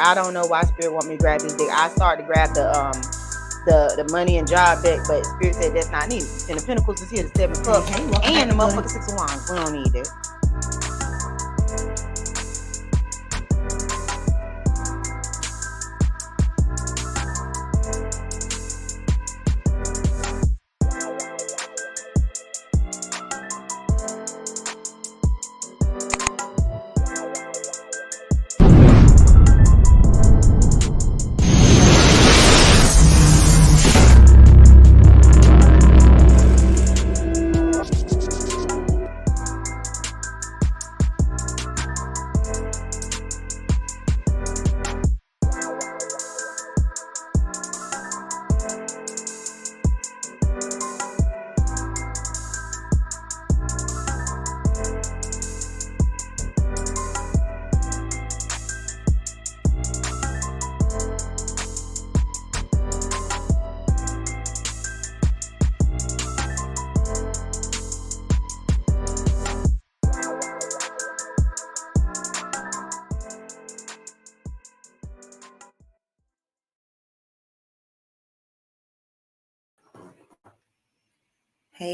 I don't know why Spirit want me to grab these decks. I started to grab the money and job deck, but Spirit said that's not needed. Ten of Pentacles is here, the Seven of Cups, and the motherfucking Six of Wands. We don't need that.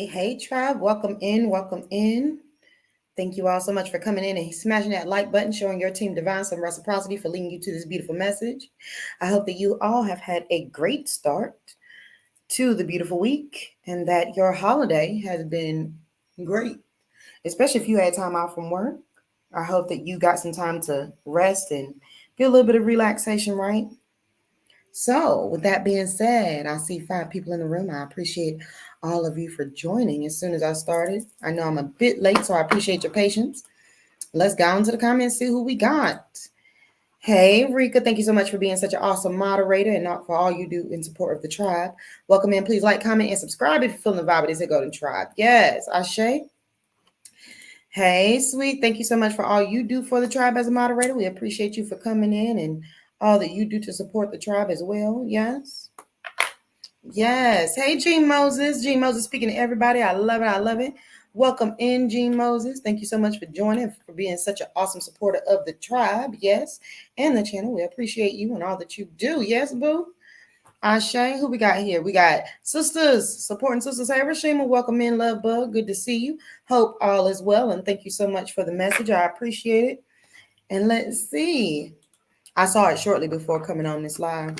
Hey, tribe. Welcome in. Thank you all so much for coming in and smashing that like button, showing your team divine some reciprocity for leading you to this beautiful message. I hope that you all have had a great start to the beautiful week and that your holiday has been great, especially if you had time off from work. I hope that you got some time to rest and get a little bit of relaxation, right? So, with that being said, I see 5 people in the room. I appreciate all of you for joining as soon as I started. I know I'm a bit late, so I appreciate your patience. Let's go into the comments, see who we got. Hey, Rika, thank you so much for being such an awesome moderator and for all you do in support of the tribe. Welcome in. Please like, comment, and subscribe if you're feeling the vibe of this Golden Tribe. Yes, Ashe. Hey, sweet. Thank you so much for all you do for the tribe as a moderator. We appreciate you for coming in and all that you do to support the tribe as well. Yes. Yes. Hey, Gene Moses. Gene Moses speaking to everybody. I love it. Welcome in, Gene Moses. Thank you so much for joining, for being such an awesome supporter of the tribe. Yes. And the channel. We appreciate you and all that you do. Yes, boo. Ashe, who we got here? We got sisters, supporting sisters. Hey, Rashima, welcome in, love bug. Good to see you. Hope all is well. And thank you so much for the message. I appreciate it. And let's see. I saw it shortly before coming on this live.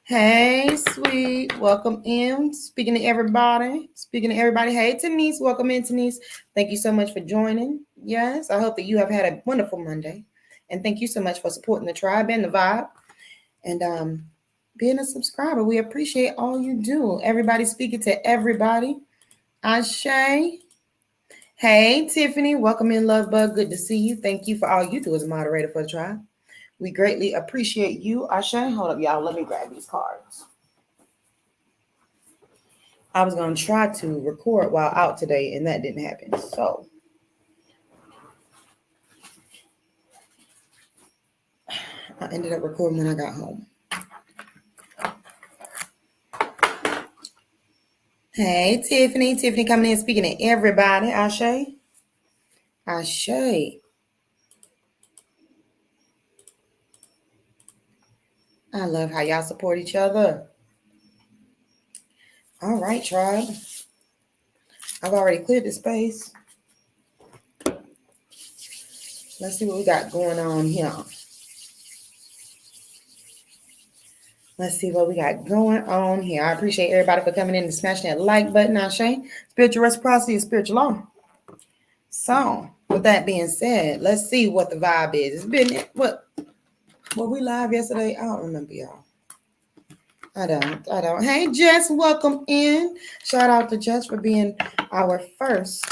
Hey, sweet. Welcome in. Speaking to everybody. Hey, Denise. Welcome in, Denise. Thank you so much for joining. Yes, I hope that you have had a wonderful Monday. And thank you so much for supporting the tribe and the vibe. And being a subscriber. We appreciate all you do. Everybody speaking to everybody. Ashe. Hey, Tiffany. Welcome in, love bug. Good to see you. Thank you for all you do as a moderator for the tribe. We greatly appreciate you. Ashe, hold up, y'all. Let me grab these cards. I was going to try to record while out today, and that didn't happen. So, I ended up recording when I got home. Hey, Tiffany. Tiffany coming in speaking to everybody. Ashe. Ashe. I love how y'all support each other. All right, tribe. I've already cleared the space. Let's see what we got going on here. I appreciate everybody for coming in and smashing that like button. Ashe. Spiritual reciprocity is spiritual law. So, with that being said, let's see what the vibe is. It's been what? Were we live yesterday? I don't remember, y'all. I don't. Hey, Jess, welcome in. Shout out to Jess for being our first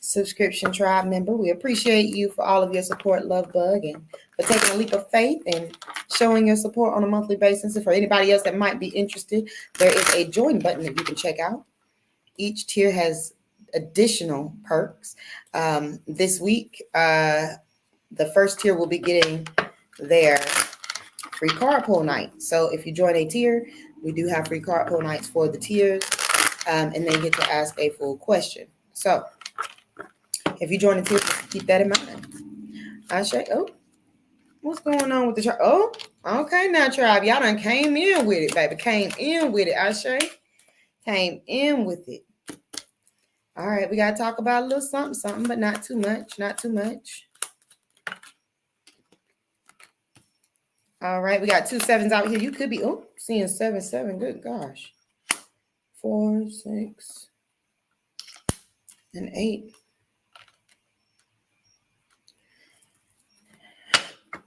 subscription tribe member. We appreciate you for all of your support, love bug, and for taking a leap of faith and showing your support on a monthly basis. And for anybody else that might be interested, there is a join button that you can check out. Each tier has additional perks. This week, the first tier will be getting their free card pull night. So if you join a tier, we do have free card pull nights for the tiers, and they get to ask a full question. So if you join a tier, keep that in mind. Ashe, What's going on with the tribe? Oh, okay now, tribe. Y'all done came in with it, baby. Came in with it, Ashe. Came in with it. All right, we got to talk about a little something, but not too much. Not too much. All right, we got 2 7s out here. You could be, seeing 7 7. Good gosh. 4 6 and 8.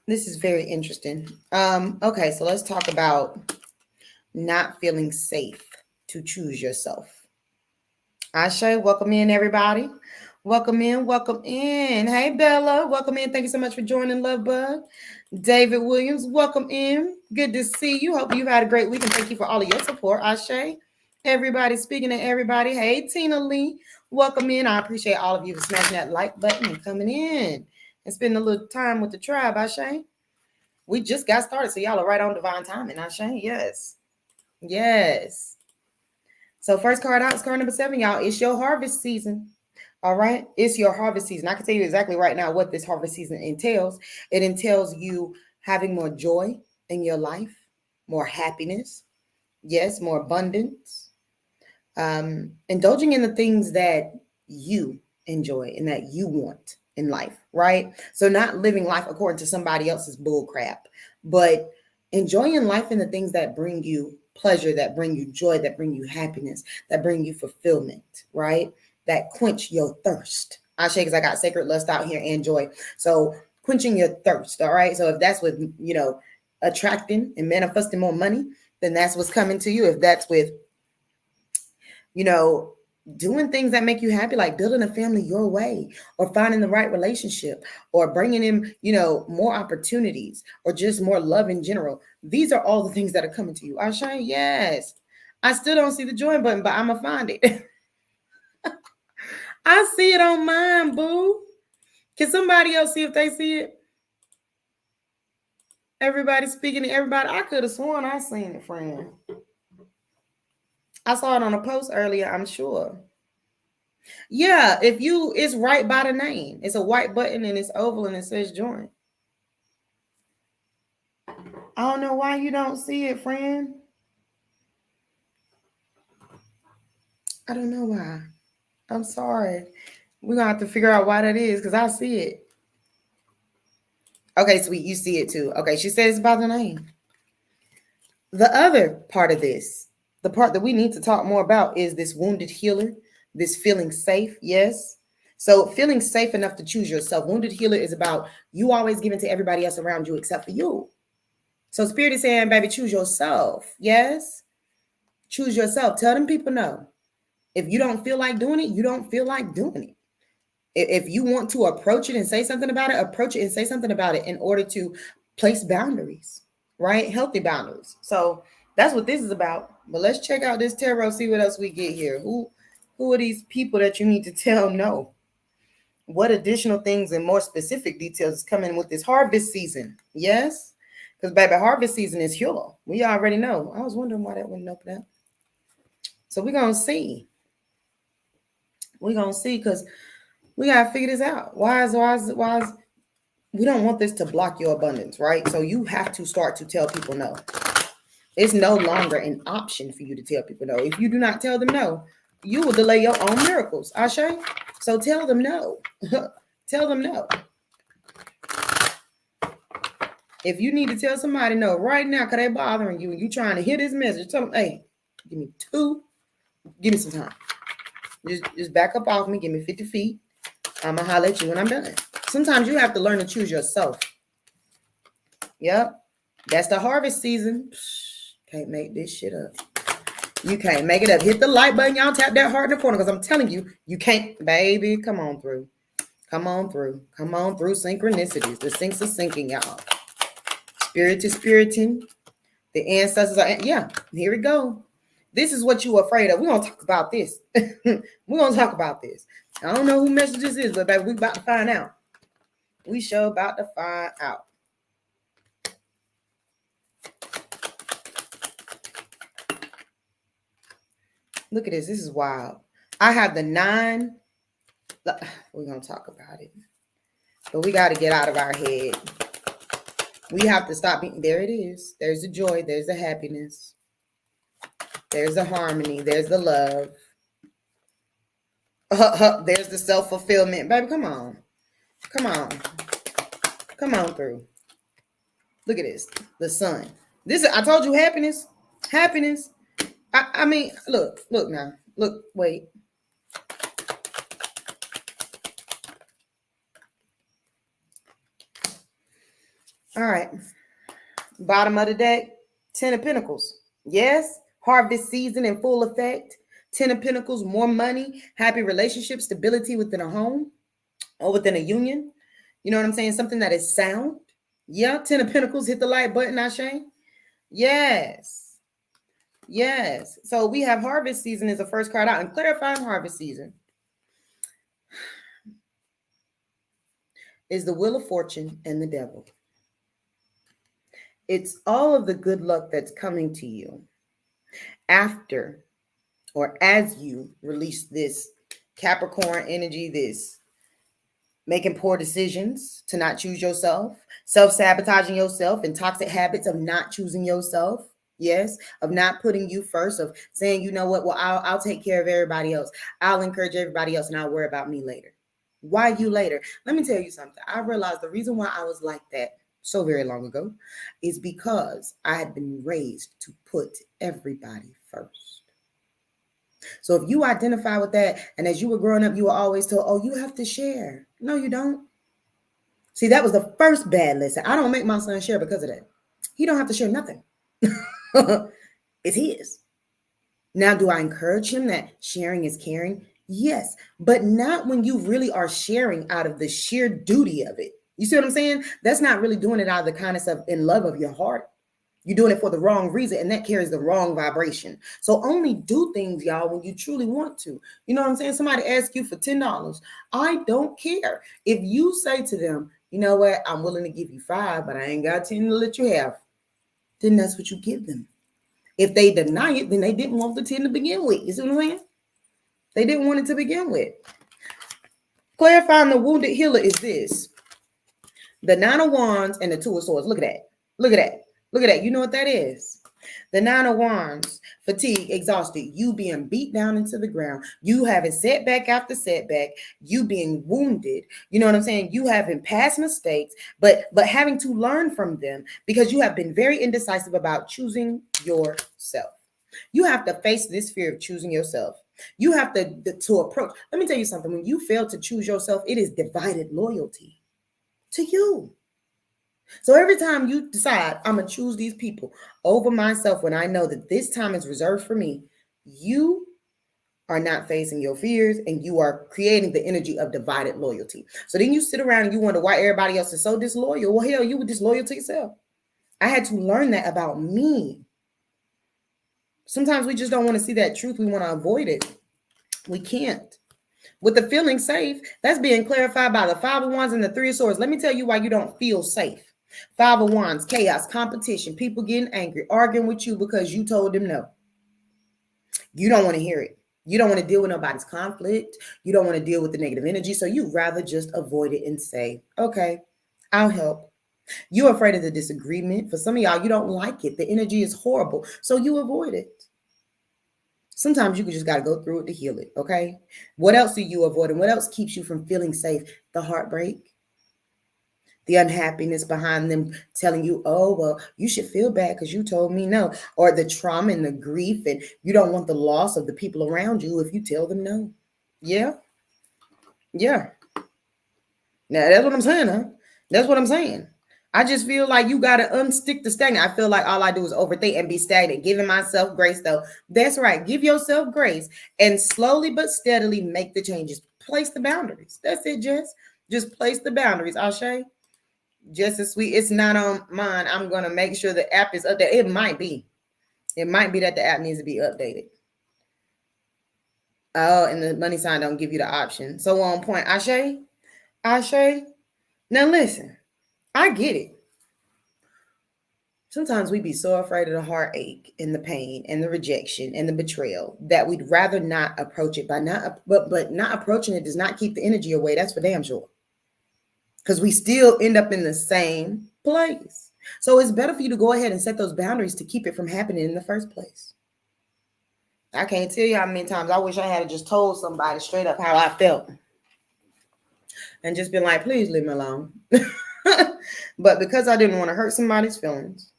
This is very interesting. Okay, so let's talk about not feeling safe to choose yourself. Ashe, welcome in, everybody. Welcome in, welcome in. Hey, Bella, welcome in. Thank you so much for joining, Love Bug. David Williams, welcome in. Good to see you. Hope you've had a great week, and thank you for all of your support. Ashe, everybody, speaking to everybody. Hey, Tina Lee, welcome in. I appreciate all of you for smashing that like button and coming in and spending a little time with the tribe. Ashe, we just got started, so y'all are right on divine timing. Ashe, yes, yes. So first card out is card number 7, y'all. It's your harvest season. All right. It's your harvest season. I can tell you exactly right now what this harvest season entails. It entails you having more joy in your life, more happiness. Yes, more abundance. Indulging in the things that you enjoy and that you want in life, right? So not living life according to somebody else's bull crap, but enjoying life in the things that bring you pleasure, that bring you joy, that bring you happiness, that bring you fulfillment, right? That quench your thirst. I say because I got sacred lust out here and joy. So quenching your thirst, all right? So if that's with, attracting and manifesting more money, then that's what's coming to you. If that's with, doing things that make you happy, like building a family your way, or finding the right relationship, or bringing in, more opportunities, or just more love in general. These are all the things that are coming to you. Ashe, yes. I still don't see the join button, but I'm going to find it. I see it on mine, boo. Can somebody else see if they see it? Everybody speaking to everybody. I could have sworn I seen it, friend. I saw it on a post earlier, I'm sure. Yeah, it's right by the name. It's a white button and it's oval and it says join. I don't know why you don't see it, friend. I don't know why. I'm sorry. We're going to have to figure out why that is because I see it. Okay, sweet. You see it too. Okay, she says it's by the name. The other part of this, the part that we need to talk more about is this wounded healer, this feeling safe. Yes. So feeling safe enough to choose yourself. Wounded healer is about you always giving to everybody else around you except for you. So Spirit is saying, baby, choose yourself. Yes. Choose yourself. Tell them people no. If you don't feel like doing it, you don't feel like doing it. If you want to approach it and say something about it, approach it and say something about it in order to place boundaries, right? Healthy boundaries. So that's what this is about. But let's check out this tarot, see what else we get here. Who are these people that you need to tell no? What additional things and more specific details is coming with this harvest season? Yes? Because, baby, harvest season is Hula. We already know. I was wondering why that wouldn't open up. So we're going to see. We're going to see because we got to figure this out. Why is we don't want this to block your abundance, right? So you have to start to tell people no. It's no longer an option for you to tell people no. If you do not tell them no, you will delay your own miracles. Ashe? So tell them no. Tell them no. If you need to tell somebody no right now because they're bothering you and you trying to hear this message, tell them, hey, give me some time. Just back up off me. Give me 50 feet. I'm going to holler at you when I'm done. Sometimes you have to learn to choose yourself. Yep. That's the harvest season. Can't make this shit up. You can't make it up. Hit the like button. Y'all tap that heart in the corner because I'm telling you, you can't. Baby, come on through. Come on through. Come on through synchronicities. The sinks are sinking, y'all. Spirit is spiriting. The ancestors are, yeah, here we go. This is what you were afraid of. We're going to talk about this. We're going to talk about this. I don't know who message this is, but baby, we about to find out. We sure about to find out. Look at this. This is wild. I have the 9. We're going to talk about it. But we got to get out of our head. We have to stop being, there it is. There's the joy, there's the happiness, there's the harmony, there's the love. There's the self-fulfillment. Baby, come on. Come on. Come on through. Look at this. The sun. This, I told you, happiness. Happiness. I mean, look now. Look, wait. All right. Bottom of the deck, 10 of Pentacles. Yes, harvest season in full effect. 10 of Pentacles, more money, happy relationships, stability within a home or within a union. You know what I'm saying? Something that is sound. Yeah, 10 of Pentacles, hit the like button, Ashe. Yes. Yes. So we have harvest season as the first card out, and clarifying harvest season is the Wheel of Fortune and the Devil. It's all of the good luck that's coming to you after or as you release this Capricorn energy, this making poor decisions to not choose yourself, self-sabotaging yourself, and toxic habits of not choosing yourself. Yes, of not putting you first, of saying, you know what, well, I'll take care of everybody else. I'll encourage everybody else and I'll worry about me later. Why you later? Let me tell you something. I realized the reason why I was like that so very long ago is because I had been raised to put everybody first. So if you identify with that, and as you were growing up, you were always told, oh, you have to share. No, you don't. See, that was the first bad lesson. I don't make my son share because of that. He don't have to share nothing. It's his. Now, do I encourage him that sharing is caring? Yes, but not when you really are sharing out of the sheer duty of it. You see what I'm saying? That's not really doing it out of the kindness of in love of your heart. You're doing it for the wrong reason, and that carries the wrong vibration. So only do things, y'all, when you truly want to. You know what I'm saying? Somebody asks you for $10. I don't care. If you say to them, you know what, I'm willing to give you $5, but I ain't got 10 to let you have, then that's what you give them. If they deny it, then they didn't want the 10 to begin with. You see what I'm saying? They didn't want it to begin with. Clarifying the wounded healer is this. The 9 of Wands and the 2 of Swords. Look at that. Look at that. Look at that. You know what that is? The 9 of Wands, fatigue, exhausted, you being beat down into the ground, you having setback after setback, you being wounded, you know what I'm saying? You having past mistakes, but having to learn from them because you have been very indecisive about choosing yourself. You have to face this fear of choosing yourself. You have to approach. Let me tell you something. When you fail to choose yourself, it is divided loyalty to you. So every time you decide, I'm going to choose these people over myself when I know that this time is reserved for me, you are not facing your fears and you are creating the energy of divided loyalty. So then you sit around and you wonder why everybody else is so disloyal. Well, hell, you were disloyal to yourself. I had to learn that about me. Sometimes we just don't want to see that truth. We want to avoid it. We can't. With the feeling safe, that's being clarified by the 5 of Wands and the 3 of Swords. Let me tell you why you don't feel safe. 5 of Wands, chaos, competition, people getting angry, arguing with you because you told them no. You don't want to hear it. You don't want to deal with nobody's conflict. You don't want to deal with the negative energy. So you'd rather just avoid it and say, okay, I'll help. You're afraid of the disagreement. For some of y'all, you don't like it. The energy is horrible. So you avoid it. Sometimes you just got to go through it to heal it, okay? What else do you avoid? And what else keeps you from feeling safe? The heartbreak, the unhappiness behind them telling you, oh, well, you should feel bad because you told me no. Or the trauma and the grief, and you don't want the loss of the people around you if you tell them no. Yeah? Yeah. Now, that's what I'm saying, huh? That's what I'm saying. I just feel like you got to unstick the stagnant. I feel like all I do is overthink and be stagnant. Giving myself grace, though. That's right. Give yourself grace and slowly but steadily make the changes. Place the boundaries. That's it, Jess. Just place the boundaries. Ashe. Just as sweet. It's not on mine. I'm going to make sure the app is updated. It might be. It might be that the app needs to be updated. Oh, and the money sign don't give you the option. So on point. Ashe. Ashe. Now listen. I get it. Sometimes we be so afraid of the heartache and the pain and the rejection and the betrayal that we'd rather not approach it. But not approaching it does not keep the energy away. That's for damn sure. Because we still end up in the same place. So it's better for you to go ahead and set those boundaries to keep it from happening in the first place. I can't tell you how many times I wish I had just told somebody straight up how I felt and just been like, please leave me alone. But because I didn't want to hurt somebody's feelings,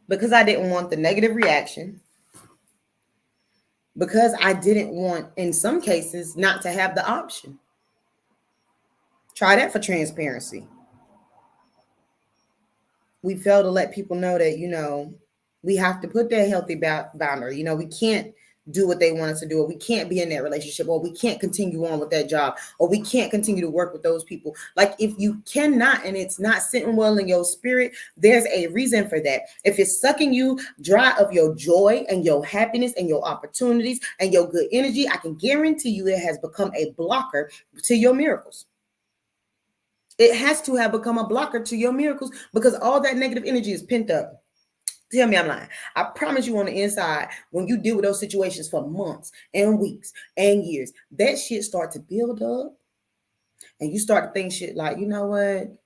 because I didn't want the negative reaction, because I didn't want, in some cases, not to have the option. Try that for transparency. We fail to let people know that, we have to put that healthy boundary. We can't do what they want us to do, or we can't be in that relationship, or we can't continue on with that job, or we can't continue to work with those people. Like, if you cannot, and it's not sitting well in your spirit, there's a reason for that. If it's sucking you dry of your joy and your happiness and your opportunities and your good energy, I can guarantee you it has become a blocker to your miracles. It has to have become a blocker to your miracles, because all that negative energy is pent up. Tell me I'm lying. I promise you, on the inside, when you deal with those situations for months and weeks and years, that shit start to build up, and you start to think shit like, you know what?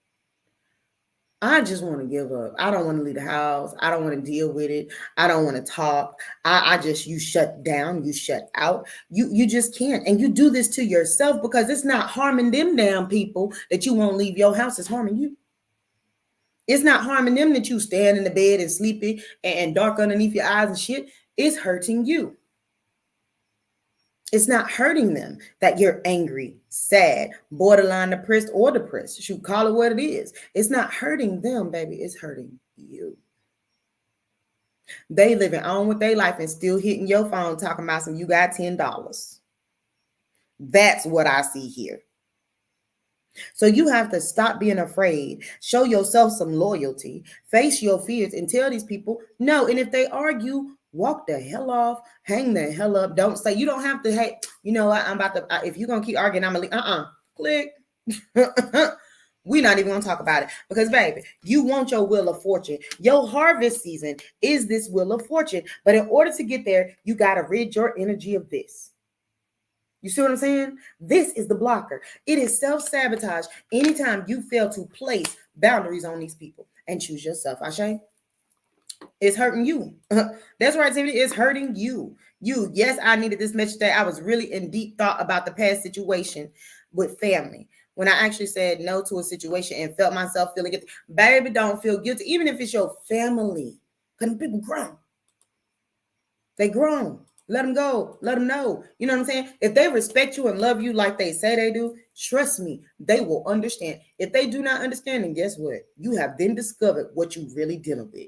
I just want to give up. I don't want to leave the house. I don't want to deal with it. I don't want to talk. You shut down, you shut out. You just can't. And you do this to yourself, because it's not harming them damn people that you won't leave your house. It's harming you. It's not harming them that you stand in the bed and sleepy and dark underneath your eyes and shit. It's hurting you. It's not hurting them that you're angry, sad, borderline depressed, or depressed. Shoot, call it what it is. It's not hurting them, baby. It's hurting you. They living on with their life and still hitting your phone talking about some, you got $10. That's what I see here. So you have to stop being afraid, show yourself some loyalty, face your fears, and tell these people no. And if they argue, walk the hell off, hang the hell up. Don't say, you don't have to, hey, you know what, I'm about to, if you're going to keep arguing, I'm going to leave. Click. We're not even going to talk about it, because, baby, you want your wheel of fortune. Your harvest season is this wheel of fortune. But in order to get there, you got to rid your energy of this. You see what I'm saying? This is the blocker. It is self-sabotage anytime you fail to place boundaries on these people and choose yourself. Ashe? It's hurting you. That's right, Tiffany. It's hurting you. Yes, I needed this message today. I was really in deep thought about the past situation with family. When I actually said no to a situation and felt myself feeling guilty. Baby, don't feel guilty, even if it's your family. Because people grown. They grown. Let them go. Let them know. You know what I'm saying? If they respect you and love you like they say they do, trust me, they will understand. If they do not understand, then guess what? You have then discovered what you really dealing with.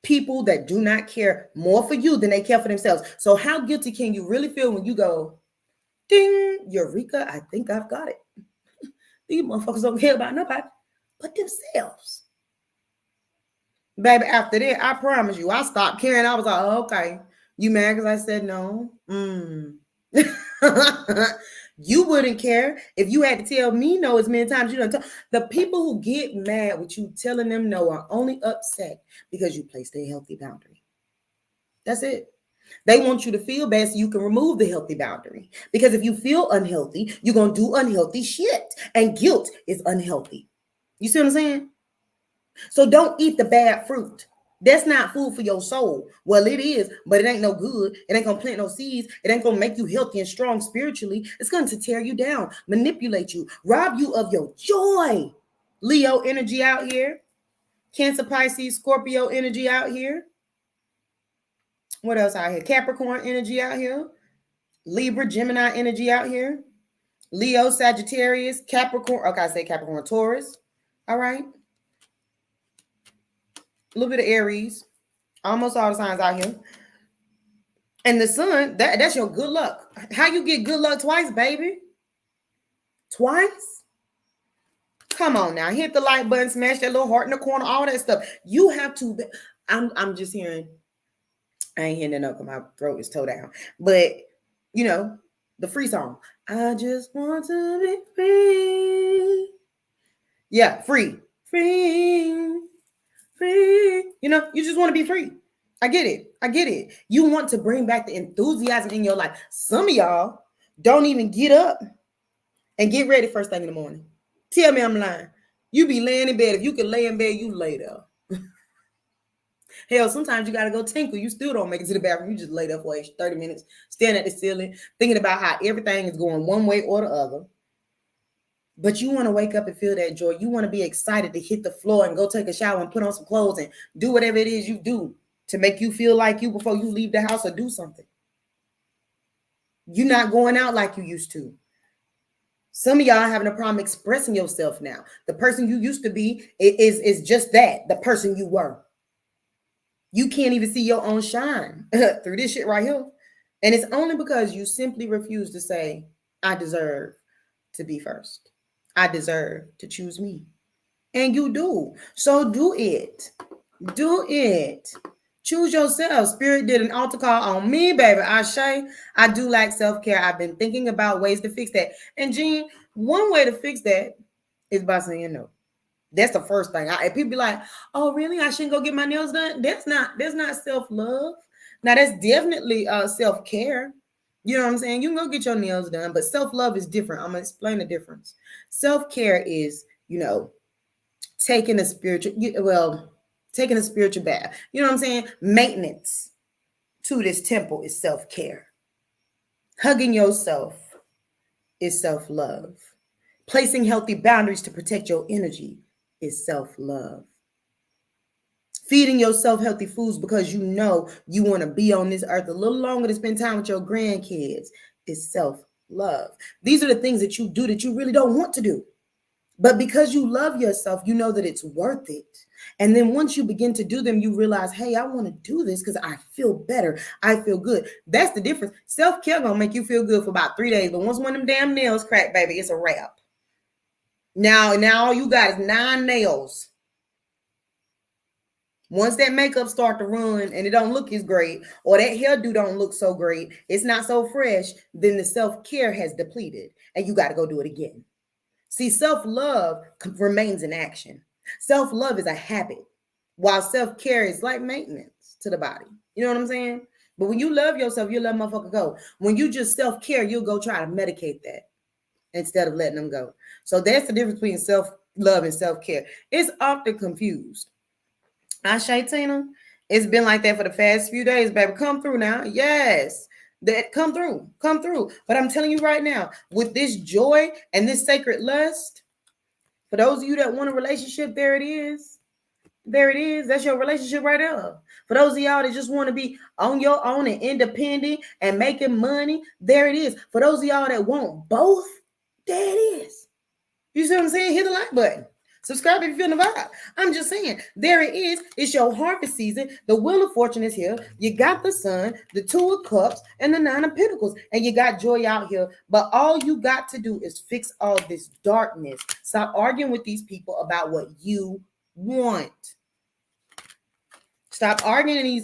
People that do not care more for you than they care for themselves. So how guilty can you really feel when you go, ding, Eureka, I think I've got it. These motherfuckers don't care about nobody but themselves. Baby, after that, I promise you, I stopped caring. I was like, oh, okay. You mad because I said no? You wouldn't care if you had to tell me no as many times you don't tell. The people who get mad with you telling them no are only upset because you placed a healthy boundary. That's it. They want you to feel bad so you can remove the healthy boundary. Because if you feel unhealthy, you're going to do unhealthy shit. And guilt is unhealthy. You see what I'm saying? So don't eat the bad fruit. That's not food for your soul. Well, it is, but it ain't no good. It ain't gonna plant no seeds. It ain't gonna make you healthy and strong spiritually. It's going to tear you down, manipulate you, rob you of your joy. Leo energy out here. Cancer, Pisces, Scorpio energy out here. What else out here? Capricorn energy out here. Libra, Gemini energy out here. Leo, Sagittarius, Capricorn. Okay, I say Capricorn, Taurus. All right. A little bit of Aries, almost all the signs out here. And the sun, that's your good luck. How you get good luck twice, baby? Twice? Come on now, hit the like button, smash that little heart in the corner, all that stuff. You have to, I'm just hearing, I ain't hearing enough because my throat is toe down. But, the free song. I just want to be free. Yeah, free. Free. You just want to be free. I get it. You want to bring back the enthusiasm in your life. Some of y'all don't even get up and get ready first thing in the morning. Tell me I'm lying. You be laying in bed. If you can lay in bed, you lay there. Hell, sometimes you got to go tinkle. You still don't make it to the bathroom. You just lay there for 30 minutes, staring at the ceiling, thinking about how everything is going one way or the other. But you want to wake up and feel that joy. You want to be excited to hit the floor and go take a shower and put on some clothes and do whatever it is you do to make you feel like you before you leave the house or do something. You're not going out like you used to. Some of y'all are having a problem expressing yourself now. The person you used to be is just that, the person you were. You can't even see your own shine through this shit right here. And it's only because you simply refuse to say, I deserve to be first. I deserve to choose me. And you do. So do it. Do it. Choose yourself. Spirit did an altar call on me, baby. I do like self-care. I've been thinking about ways to fix that. And Jean, one way to fix that is by saying no. That's the first thing. People be like, oh, really? I shouldn't go get my nails done? That's not self-love. Now, that's definitely self-care. You know what I'm saying? You can go get your nails done, but self-love is different. I'm going to explain the difference. Self-care is, taking a spiritual bath. You know what I'm saying? Maintenance to this temple is self-care. Hugging yourself is self-love. Placing healthy boundaries to protect your energy is self-love. Feeding yourself healthy foods because you know you want to be on this earth a little longer to spend time with your grandkids is self-love. These are the things that you do that you really don't want to do. But because you love yourself, you know that it's worth it. And then once you begin to do them, you realize, hey, I want to do this because I feel better. I feel good. That's the difference. Self-care gonna make you feel good for about 3 days. But once one of them damn nails crack, baby, it's a wrap. Now all you got is 9 nails. Once that makeup start to run and it don't look as great, or that hairdo don't look so great, it's not so fresh, then the self-care has depleted and you got to go do it again. See, self-love remains in action. Self-love is a habit, while self-care is like maintenance to the body. You know what I'm saying? But when you love yourself, you let motherfucker go. When you just self-care, you'll go try to medicate that instead of letting them go. So that's the difference between self-love and self-care. It's often confused. Tina, it's been like that for the past few days, baby. Come through now. Yes. That come through. But I'm telling you right now, with this joy and this sacred lust, for those of you that want a relationship, there it is. That's your relationship right there. For those of y'all that just want to be on your own and independent and making money, there it is. For those of y'all that want both, there it is. You see what I'm saying? Hit the like button. Subscribe if you feel the vibe. I'm just saying, there it is. It's your harvest season. The Wheel of Fortune is here. You got the Sun, the 2 of Cups, and the 9 of Pentacles. And you got joy out here. But all you got to do is fix all this darkness. Stop arguing with these people about what you want. Stop arguing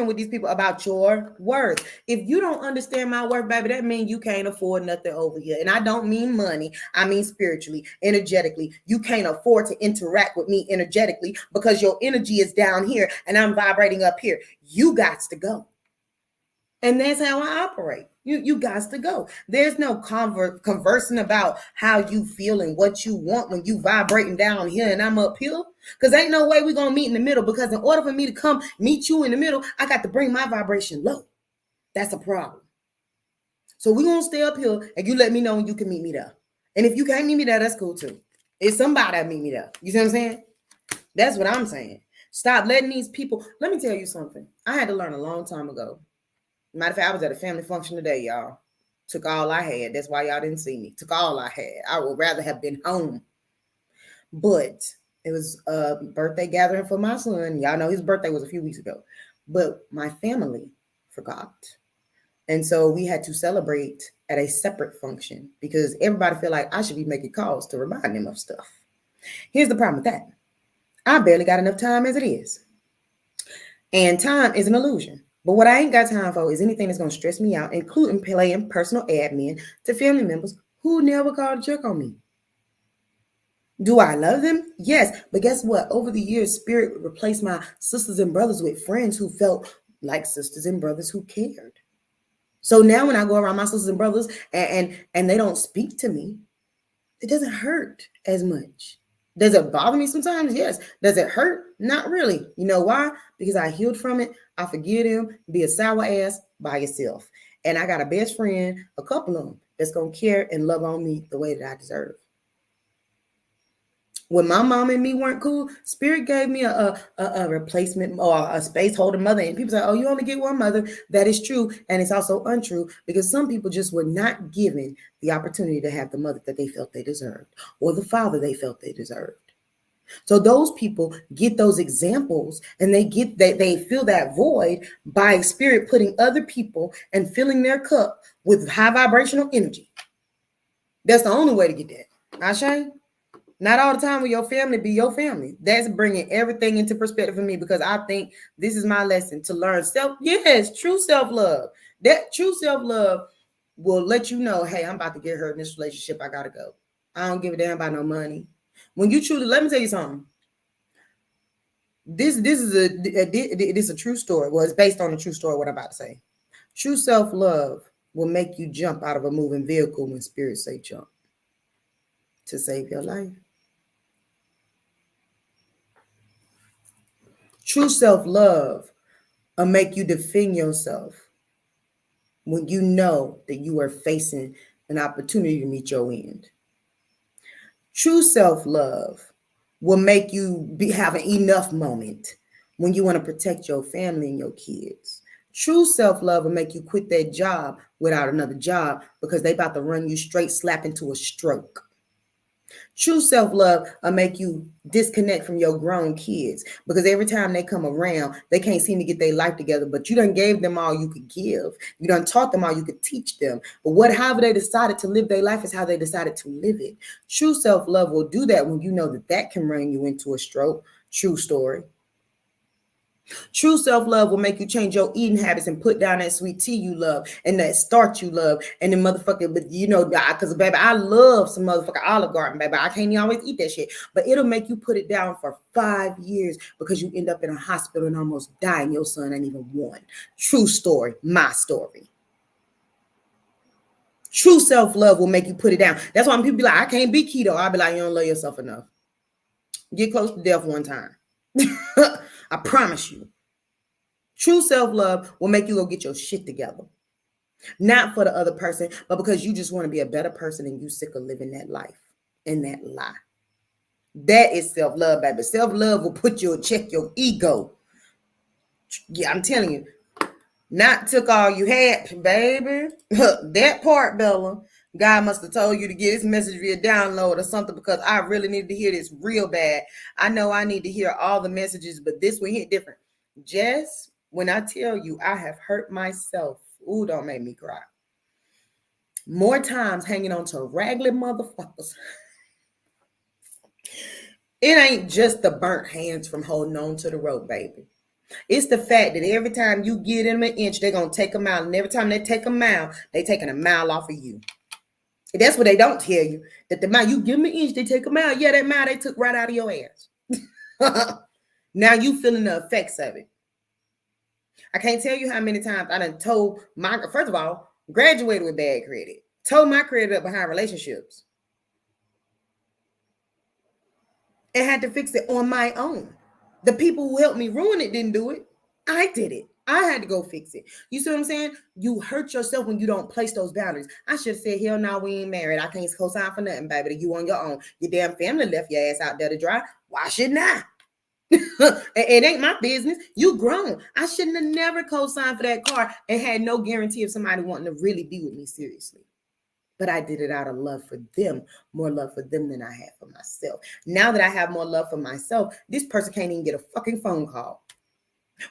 with these people about your worth. If you don't understand my worth, baby, that means you can't afford nothing over here. And I don't mean money. I mean spiritually, energetically. You can't afford to interact with me energetically because your energy is down here and I'm vibrating up here. You got to go. And that's how I operate. You got to go. There's no conversing about how you feel and what you want when you vibrating down here and I'm up here. Because ain't no way we're going to meet in the middle, because in order for me to come meet you in the middle, I got to bring my vibration low. That's a problem. So we're going to stay up here and you let me know when you can meet me there. And if you can't meet me there, that's cool too. It's somebody that meet me there. You see what I'm saying? That's what I'm saying. Stop letting these people. Let me tell you something. I had to learn a long time ago. Matter of fact, I was at a family function today, y'all. Took all I had. That's why y'all didn't see me. Took all I had. I would rather have been home. But it was a birthday gathering for my son. Y'all know his birthday was a few weeks ago. But my family forgot. And so we had to celebrate at a separate function because everybody felt like I should be making calls to remind them of stuff. Here's the problem with that. I barely got enough time as it is. And time is an illusion. But what I ain't got time for is anything that's going to stress me out, including playing personal admin to family members who never called to check on me. Do I love them? Yes. But guess what? Over the years, Spirit replaced my sisters and brothers with friends who felt like sisters and brothers who cared. So now when I go around my sisters and brothers and they don't speak to me, it doesn't hurt as much. Does it bother me sometimes? Yes. Does it hurt? Not really. You know why? Because I healed from it. I forgive him. Be a sour ass by yourself. And I got a best friend, a couple of them, that's going to care and love on me the way that I deserve. When my mom and me weren't cool, Spirit gave me a replacement or a space holder mother. And people say, oh, you only get one mother. That is true. And it's also untrue because some people just were not given the opportunity to have the mother that they felt they deserved or the father they felt they deserved. So those people get those examples and they fill that void by Spirit putting other people and filling their cup with high vibrational energy. That's the only way to get that. Ashay? Not all the time will your family be your family. That's bringing everything into perspective for me because I think this is my lesson to learn true self-love. That true self-love will let you know, hey, I'm about to get hurt in this relationship. I got to go. I don't give a damn about no money. When you truly, let me tell you something. This is a true story. Well, it's based on a true story, what I'm about to say. True self-love will make you jump out of a moving vehicle when Spirit say jump to save your life. True self-love will make you defend yourself when you know that you are facing an opportunity to meet your end. True self-love will make you have an enough moment when you want to protect your family and your kids. True self-love will make you quit that job without another job because they about to run you straight slap into a stroke. True self-love will make you disconnect from your grown kids because every time they come around, they can't seem to get their life together, but you done gave them all you could give. You done taught them all you could teach them. But however they decided to live their life is how they decided to live it. True self-love will do that when you know that can run you into a stroke. True story. True self-love will make you change your eating habits and put down that sweet tea you love and that starch you love and the motherfucker, but you know, because baby, I love some motherfucking Olive Garden, baby. I can't even always eat that shit, but it'll make you put it down for 5 years because you end up in a hospital and almost die and your son ain't even one. True story, my story. True self-love will make you put it down. That's why when people be like, I can't be keto. I'll be like, you don't love yourself enough. Get close to death one time. I promise you. True self-love will make you go get your shit together. Not for the other person, but because you just want to be a better person and you sick of living that life and that lie. That is self-love, baby. Self-love will put you check your ego. Yeah, I'm telling you. Not took all you had, baby. That part, Bella. God must have told you to get this message via download or something because I really needed to hear this real bad. I know I need to hear all the messages, but this one hit different. Jess, when I tell you I have hurt myself, ooh, don't make me cry. More times hanging on to raggedy motherfuckers. It ain't just the burnt hands from holding on to the rope, baby. It's the fact that every time you get them an inch, they're going to take a mile. And every time they take a mile, they taking a mile off of you. And that's what they don't tell you. That the mile, you give them an inch, they take a mile. Yeah, that mile they took right out of your ass. Now you feeling the effects of it. I can't tell you how many times I done told first of all, graduated with bad credit. Told my credit up behind relationships. And had to fix it on my own. The people who helped me ruin it didn't do it. I did it. I had to go fix it. You see what I'm saying? You hurt yourself when you don't place those boundaries. I should have said, hell no, we ain't married. I can't co-sign for nothing, baby. You on your own. Your damn family left your ass out there to dry. Why shouldn't I? It ain't my business. You grown. I shouldn't have never co-signed for that car and had no guarantee of somebody wanting to really be with me seriously. But I did it out of love for them, more love for them than I had for myself. Now that I have more love for myself, this person can't even get a fucking phone call.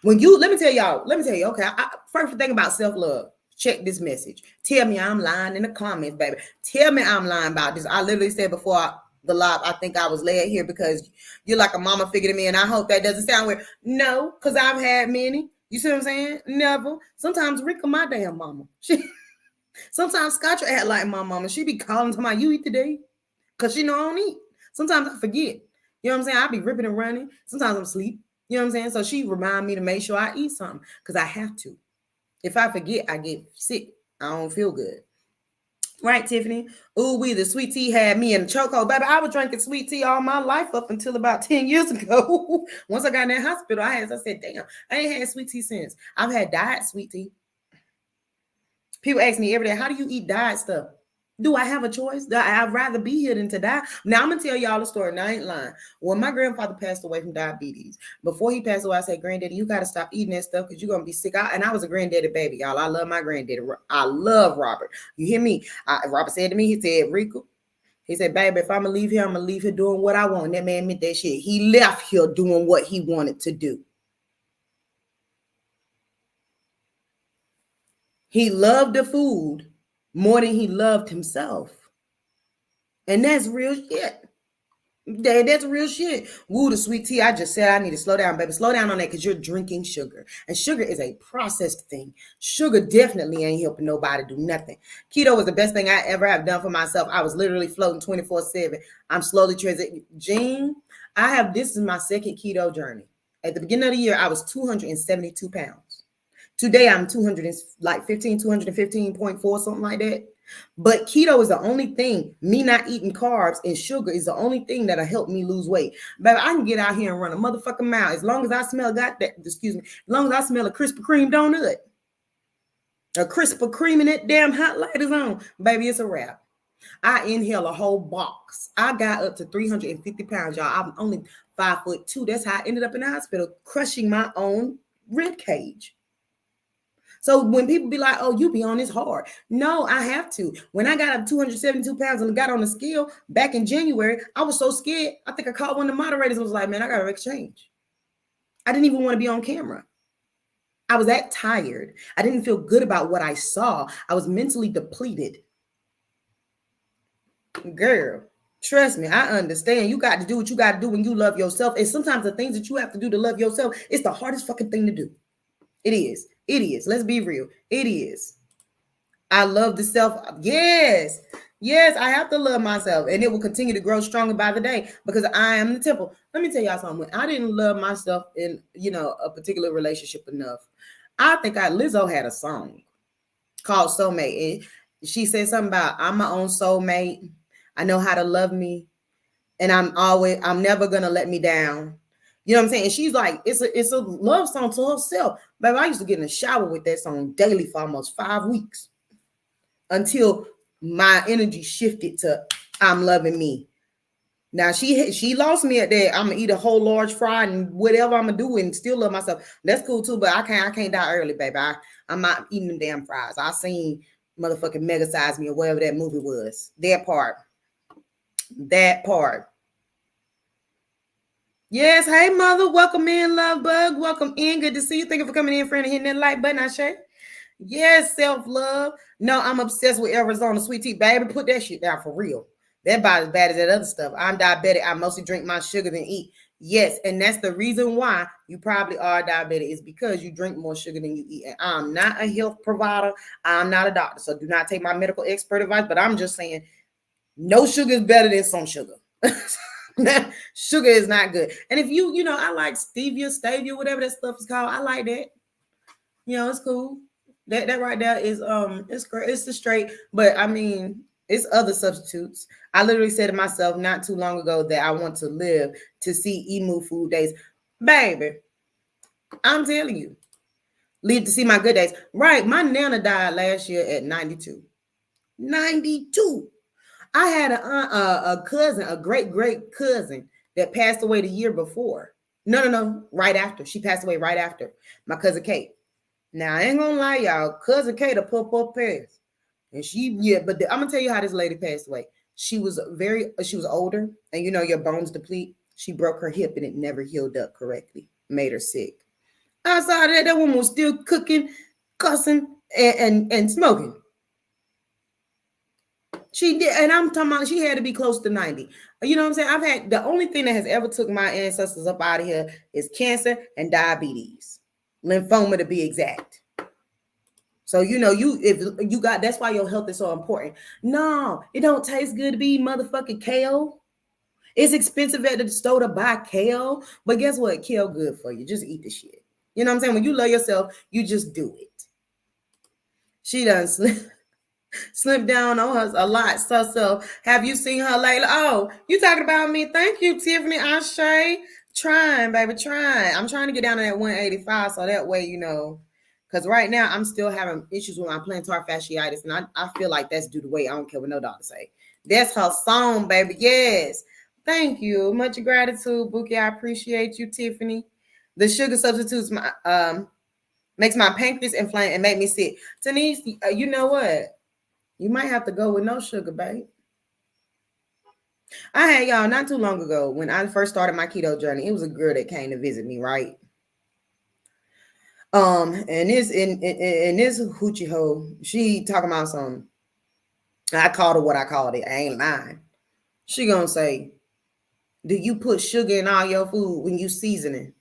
Let me tell you, okay, first thing about self-love, check this message. Tell me I'm lying in the comments, baby. Tell me I'm lying about this. I literally said before the live, I think I was led here because you're like a mama figure to me, and I hope that doesn't sound weird. No, because I've had many. You see what I'm saying? Never. Sometimes Rika, my damn mama. Sometimes Scotch will act like my mama. She be calling to my, you eat today? Because she know I don't eat. Sometimes I forget. You know what I'm saying? I be ripping and running. Sometimes I'm asleep. You know what I'm saying? So she remind me to make sure I eat something because I have to. If I forget, I get sick. I don't feel good. Right, Tiffany? Ooh, the sweet tea had me in a chokehold. Baby, I was drinking sweet tea all my life up until about 10 years ago. Once I got in that hospital, I said, damn, I ain't had sweet tea since. I've had diet sweet tea. People ask me every day, how do you eat diet stuff? Do I have a choice? I'd rather be here than to die. Now, I'm going to tell y'all a story, and I ain't lying. When my grandfather passed away from diabetes, before he passed away, I said, Granddaddy, you got to stop eating that stuff because you're going to be sick. And I was a granddaddy baby, y'all. I love my granddaddy. I love Robert. You hear me? Robert said to me, he said, Rika, he said, baby, if I'm going to leave here, I'm going to leave here doing what I want. And that man meant that shit. He left here doing what he wanted to do. He loved the food more than he loved himself. And that's real shit. That's real shit. Woo, the sweet tea. I just said I need to slow down, baby. Slow down on that because you're drinking sugar. And sugar is a processed thing. Sugar definitely ain't helping nobody do nothing. Keto was the best thing I ever have done for myself. I was literally floating 24/7. I'm slowly transitioning. Jean, this is my second keto journey. At the beginning of the year, I was 272 pounds. Today, I'm 215.4, something like that. But keto is the only thing, me not eating carbs and sugar is the only thing that'll help me lose weight. Baby, I can get out here and run a motherfucking mile as long as I smell as long as I smell a Krispy Kreme donut. A Krispy Kreme and that damn hot light is on. Baby, it's a wrap. I inhale a whole box. I got up to 350 pounds, y'all. I'm only 5'2". That's how I ended up in the hospital, crushing my own rib cage. So when people be like, oh, you be on this hard. No, I have to. When I got up 272 pounds and got on the scale back in January, I was so scared. I think I called one of the moderators and was like, man, I got to exchange. I didn't even want to be on camera. I was that tired. I didn't feel good about what I saw. I was mentally depleted. Girl, trust me, I understand. You got to do what you got to do when you love yourself. And sometimes the things that you have to do to love yourself, it's the hardest fucking thing to do. It is. It is. Let's be real. It is. I love the self. Yes. Yes, I have to love myself. And it will continue to grow stronger by the day because I am the temple. Let me tell y'all something. I didn't love myself in, a particular relationship enough. I think Lizzo had a song called Soulmate. And she said something about, I'm my own soulmate. I know how to love me. And I'm never going to let me down. You know what I'm saying? And she's like, it's a love song to herself. Baby, I used to get in the shower with that song daily for almost 5 weeks until my energy shifted to I'm loving me. Now she lost me at that. I'm gonna eat a whole large fry and whatever I'm gonna do and still love myself. That's cool too, but I can't die early, baby. I'm not eating them damn fries. I seen motherfucking Mega Size Me or whatever that movie was. That part. Yes, hey mother, welcome in, love bug. Welcome in. Good to see you. Thank you for coming in, friend, and hitting that like button. I share. Yes, self-love. No, I'm obsessed with Arizona sweet tea, baby. Put that shit down for real. That about as bad as that other stuff. I'm diabetic. I mostly drink my sugar than eat. Yes, and that's the reason why you probably are diabetic is because you drink more sugar than you eat. And I'm not a health provider. I'm not a doctor, so do not take my medical expert advice. But I'm just saying, no sugar is better than some sugar. Sugar is not good. And if I like stevia, whatever that stuff is called. I like that. It's cool. That right there is it's great. It's the straight, but I mean, it's other substitutes. I literally said to myself not too long ago that I want to live to see Emu food days. Baby, I'm telling you, live to see my good days. Right. My nana died last year at 92. 92. I had a cousin, a great cousin that passed away the year before. No, right after. She passed away right after. My cousin Kate. Now, I ain't gonna lie, y'all. Cousin Kate, a pop passed. And I'm gonna tell you how this lady passed away. She was older, and your bones deplete. She broke her hip and it never healed up correctly. Made her sick. Outside of that woman was still cooking, cussing, and smoking. She did, and I'm talking about she had to be close to 90. You know what I'm saying? I've had the only thing that has ever took my ancestors up out of here is cancer and diabetes, lymphoma to be exact. So if you got, that's why your health is so important. No, it don't taste good to be motherfucking kale. It's expensive at the store to buy kale, but guess what? Kale good for you. Just eat the shit. You know what I'm saying? When you love yourself, you just do it. She done slip. Slipped down on her a lot. So have you seen her lately? Oh, you talking about me? Thank you, Tiffany. Ashay. Trying, baby, trying. I'm trying to get down to that 185 so that way, because right now I'm still having issues with my plantar fasciitis, and I feel like that's due to weight. I don't care what no doctor say. That's her song, baby. Yes. Thank you. Much gratitude, Bookie. I appreciate you, Tiffany. The sugar substitutes makes my pancreas inflamed and make me sick. Denise, you know what? You might have to go with no sugar, babe. I had y'all not too long ago when I first started my keto journey. It was a girl that came to visit me, right? And this hoochie hoe, she talking about something. I called her what I called it. I ain't lying. She gonna say, "Do you put sugar in all your food when you seasoning?"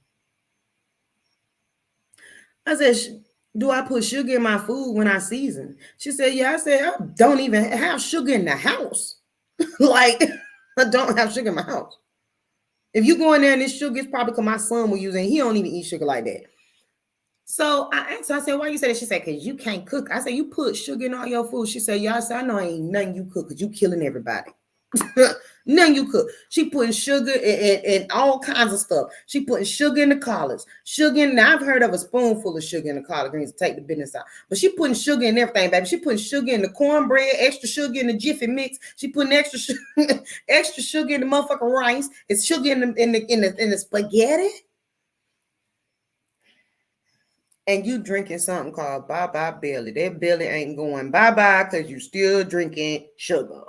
I said, "Do I put sugar in my food when I season?" She said, "Yeah." I said, "I don't even have sugar in the house. Like, I don't have sugar in my house. If you go in there and this sugar, it's probably because my son will use it. He don't even eat sugar like that." So I asked her, I said, "Why you say that?" She said, "Because you can't cook." I said, "You put sugar in all your food?" She said, "Yeah." I said, "I know ain't nothing you cook because you killing everybody." Nothing you cook. She putting sugar in all kinds of stuff. She putting sugar in the collards. Sugar in, now I've heard of a spoonful of sugar in the collard greens to take the business out. But she putting sugar in everything, baby. She putting sugar in the cornbread, extra sugar in the Jiffy mix. She putting extra extra sugar in the motherfucking rice. It's sugar in the spaghetti. And you drinking something called Bye Bye Billy. That Billy ain't going bye-bye because you still drinking sugar.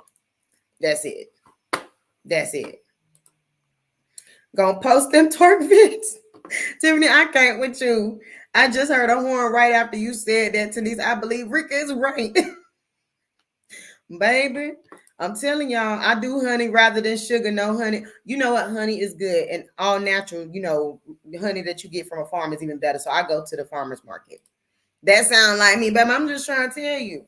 That's it. That's it. Gonna post them twerk vids. Tiffany, I can't with you. I just heard a horn right after you said that, Denise. I believe Rika is right. Baby, I'm telling y'all, I do honey rather than sugar. No honey. You know what? Honey is good and all natural. The honey that you get from a farm is even better. So I go to the farmer's market. That sounds like me, baby. I'm just trying to tell you.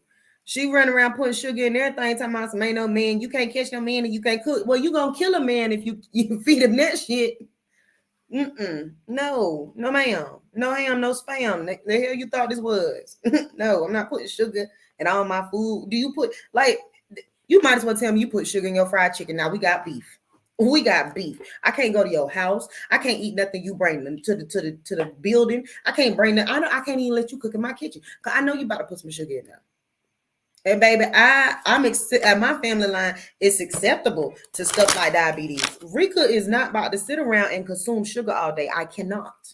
She run around putting sugar in everything, talking about some ain't no man. You can't catch no man and you can't cook. Well, you gonna kill a man if you feed him that shit. No, ma'am. No ham, no spam. The hell you thought this was? No, I'm not putting sugar in all my food. Do you put you might as well tell me you put sugar in your fried chicken. Now we got beef. We got beef. I can't go to your house. I can't eat nothing you bring them to the building. I can't bring them. I can't even let you cook in my kitchen. Cause I know you about to put some sugar in there. And baby, my family line, it's acceptable to stuff like diabetes. Rika is not about to sit around and consume sugar all day. I cannot.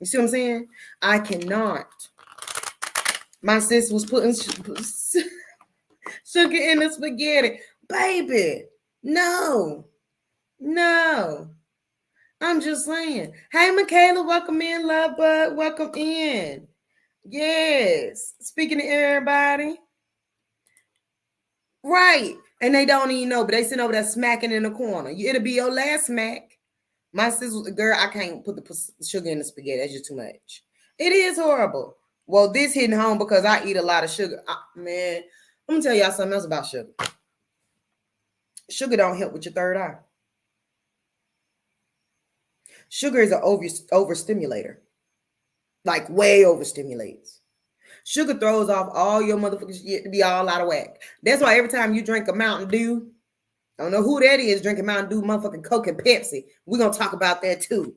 You see what I'm saying? I cannot. My sis was putting sugar in the spaghetti. Baby, no. I'm just saying. Hey, Michaela, welcome in, love bud. Welcome in. Yes. Speaking to everybody. Right. And they don't even know, but they sitting over there smacking in the corner. It'll be your last smack. My sister, girl, I can't put the sugar in the spaghetti. That's just too much. It is horrible. Well, this hitting home because I eat a lot of sugar. Man, I'm gonna tell y'all something else about sugar. Sugar don't help with your third eye. Sugar is an overstimulator. Like way overstimulates. Sugar throws off all your motherfucking shit to be all out of whack. That's why every time you drink a Mountain Dew, I don't know who that is drinking Mountain Dew, motherfucking Coke and Pepsi. We're going to talk about that too.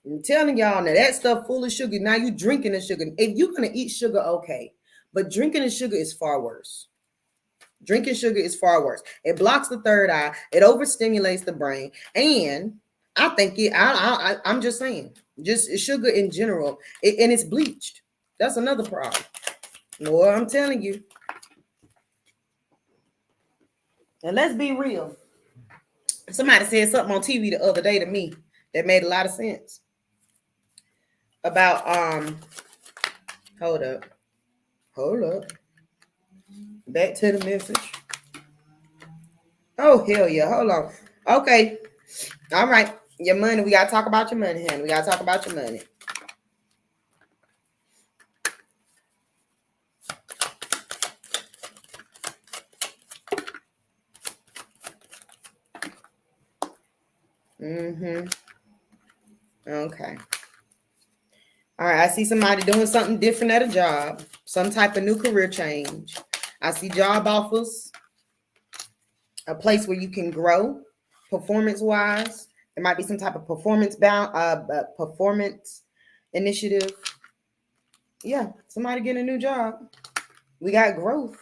I'm telling y'all now, that stuff full of sugar. Now you drinking the sugar. If you're going to eat sugar, okay. But drinking the sugar is far worse. Drinking sugar is far worse. It blocks the third eye. It overstimulates the brain. And I think I'm just saying, just sugar in general, and it's bleached. That's another problem. Boy, I'm telling you. And let's be real. Somebody said something on TV the other day to me that made a lot of sense. About hold up. Back to the message. Oh, hell yeah. Hold on. Okay. All right. Your money. We gotta talk about your money, honey. We gotta talk about your money. Okay. All right, I see somebody doing something different at a job, some type of new career change. I see job offers, a place where you can grow performance-wise. There might be some type of performance initiative. Yeah, somebody getting a new job. We got growth.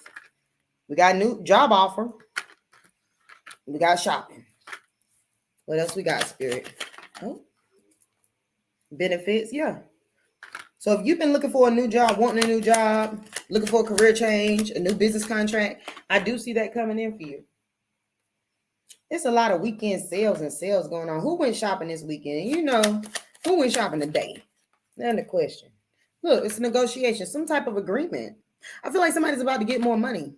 We got a new job offer. We got shopping. What else we got, Spirit? Oh, benefits, yeah. So if you've been looking for a new job, wanting a new job, looking for a career change, a new business contract, I do see that coming in for you. It's a lot of weekend sales and sales going on. Who went shopping this weekend? You know, who went shopping today? That's the question. Look, it's a negotiation, some type of agreement. I feel like somebody's about to get more money.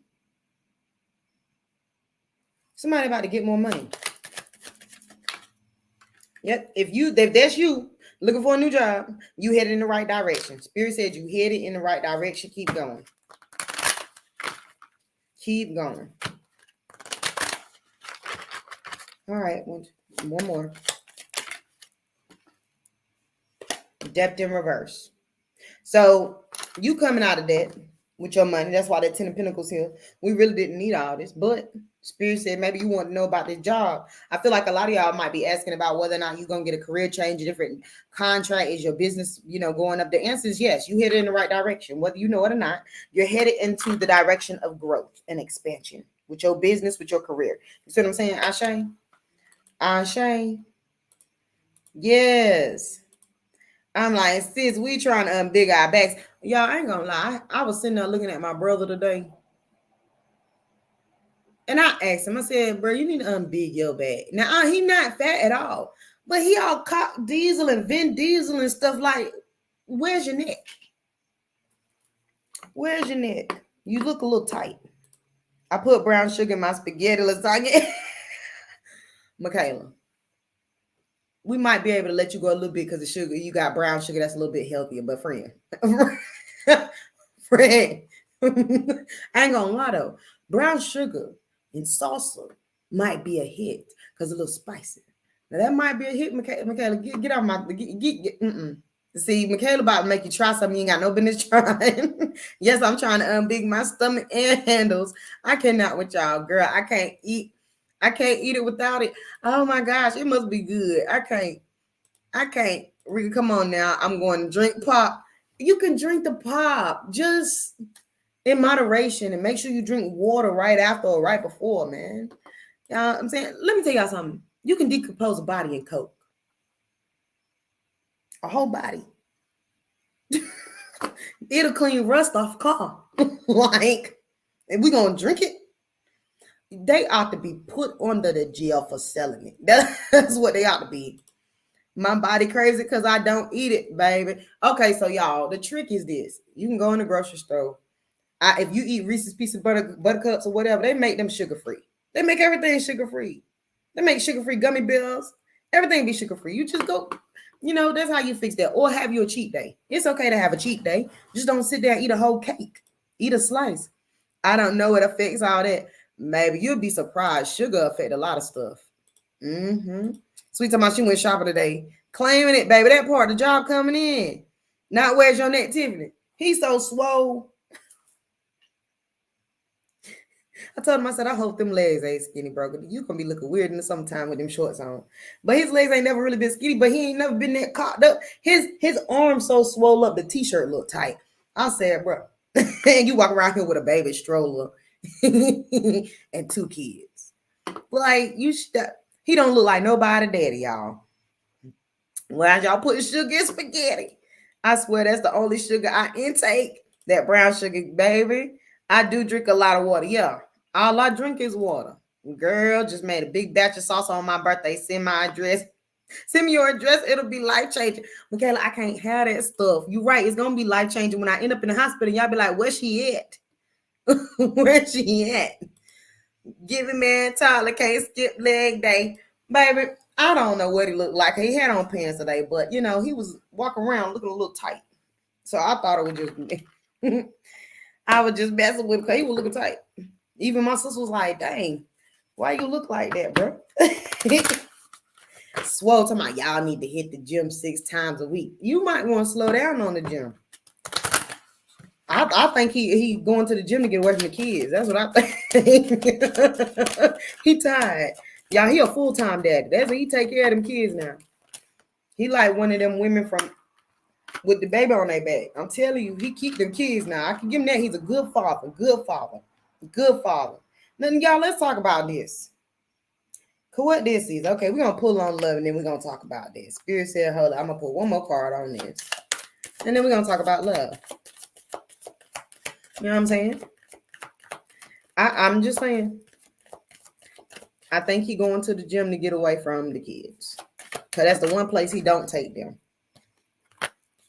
Somebody about to get more money. Yep. If that's you looking for a new job, you headed in the right direction. Spirit said you headed in the right direction. Keep going. Keep going. All right. One more. Debt in reverse. So you coming out of debt with your money. That's why that 10 of Pentacles here. We really didn't need all this, but Spirit said maybe you want to know about this job. I feel like a lot of y'all might be asking about whether or not you're going to get a career change, a different contract. Is your business, going up? The answer is yes. You headed in the right direction. Whether you know it or not, you're headed into the direction of growth and expansion with your business, with your career. You see what I'm saying, Ashe? Ashe? Yes. I'm like, sis, we trying to unbig our backs. Y'all, I ain't gonna lie. I was sitting there looking at my brother today. And I asked him, I said, bro, you need to unbig your back. Now, he not fat at all. But he all cock Diesel and Vin Diesel and stuff like, where's your neck? Where's your neck? You look a little tight. I put brown sugar in my spaghetti lasagna. Michaela, we might be able to let you go a little bit because the sugar, you got brown sugar that's a little bit healthier, but friend, I ain't gonna lie though, brown sugar and salsa might be a hit because a little spicy. Now that might be a hit, Michaela. Get out my get. See, Michaela about to make you try something you ain't got no business trying. Yes, I'm trying to unbig my stomach and handles. I cannot with y'all, girl. I can't eat it without it. Oh my gosh, it must be good. I can't. Rika, come on now. I'm going to drink pop. You can drink the pop just in moderation and make sure you drink water right after or right before, man. I'm saying, let me tell y'all something. You can decompose a body in Coke. A whole body. It'll clean rust off a car. Like, if we gonna drink it, they ought to be put under the jail for selling it. That's what they ought to be. My body crazy because I don't eat it, baby. Okay, so y'all, the trick is this. You can go in the grocery store. If you eat Reese's Pieces Buttercups or whatever, they make them sugar-free. They make everything sugar-free. They make sugar-free gummy bears. Everything be sugar-free. You just go, that's how you fix that. Or have your cheat day. It's okay to have a cheat day. Just don't sit there and eat a whole cake. Eat a slice. I don't know what affects all that. Maybe you'll be surprised. Sugar affect a lot of stuff. Sweet talking about she went shopping today. Claiming it, baby. That part of the job coming in. Not where's your neck, Tiffany? He's so swole. I told him, I said, I hope them legs ain't skinny, bro. You gonna be looking weird in the summertime with them shorts on. But his legs ain't never really been skinny, but he ain't never been that caught up. His arms so swole up, the t-shirt look tight. I said, bro, and you walk around here with a baby stroller and 2 kids. Like, he don't look like nobody daddy, y'all. Well, y'all put sugar in spaghetti. I swear that's the only sugar I intake. That brown sugar, baby. I do drink a lot of water. Yeah. All I drink is water. Girl, just made a big batch of sauce on my birthday. Send my address. Send me your address. It'll be life-changing. Michaela, I can't have that stuff. You're right. It's going to be life-changing when I end up in the hospital. Y'all be like, where's she at? Where's she at? Giving man Tyler can't skip leg day. Baby, I don't know what he looked like. He had on pants today, but, he was walking around looking a little tight. So I thought it was just me. I was just messing with him because he was looking tight. Even my sister was like, dang, why you look like that, bro? Swole talking about y'all need to hit the gym 6 times a week. You might want to slow down on the gym. I think he going to the gym to get away from the kids. That's what I think. He tired. Y'all, he a full-time daddy. That's what he take care of them kids now. He like one of them women from with the baby on their back. I'm telling you, he keep them kids now. I can give him that. He's a good father. Good father. Good father. Now, y'all, let's talk about this. What this is. Okay, we're going to pull on love, and then we're going to talk about this. Spirit said, hold on, I'm going to put one more card on this. And then we're going to talk about love. You know what I'm saying? I'm just saying. I think he going to the gym to get away from the kids. Because that's the one place he don't take them.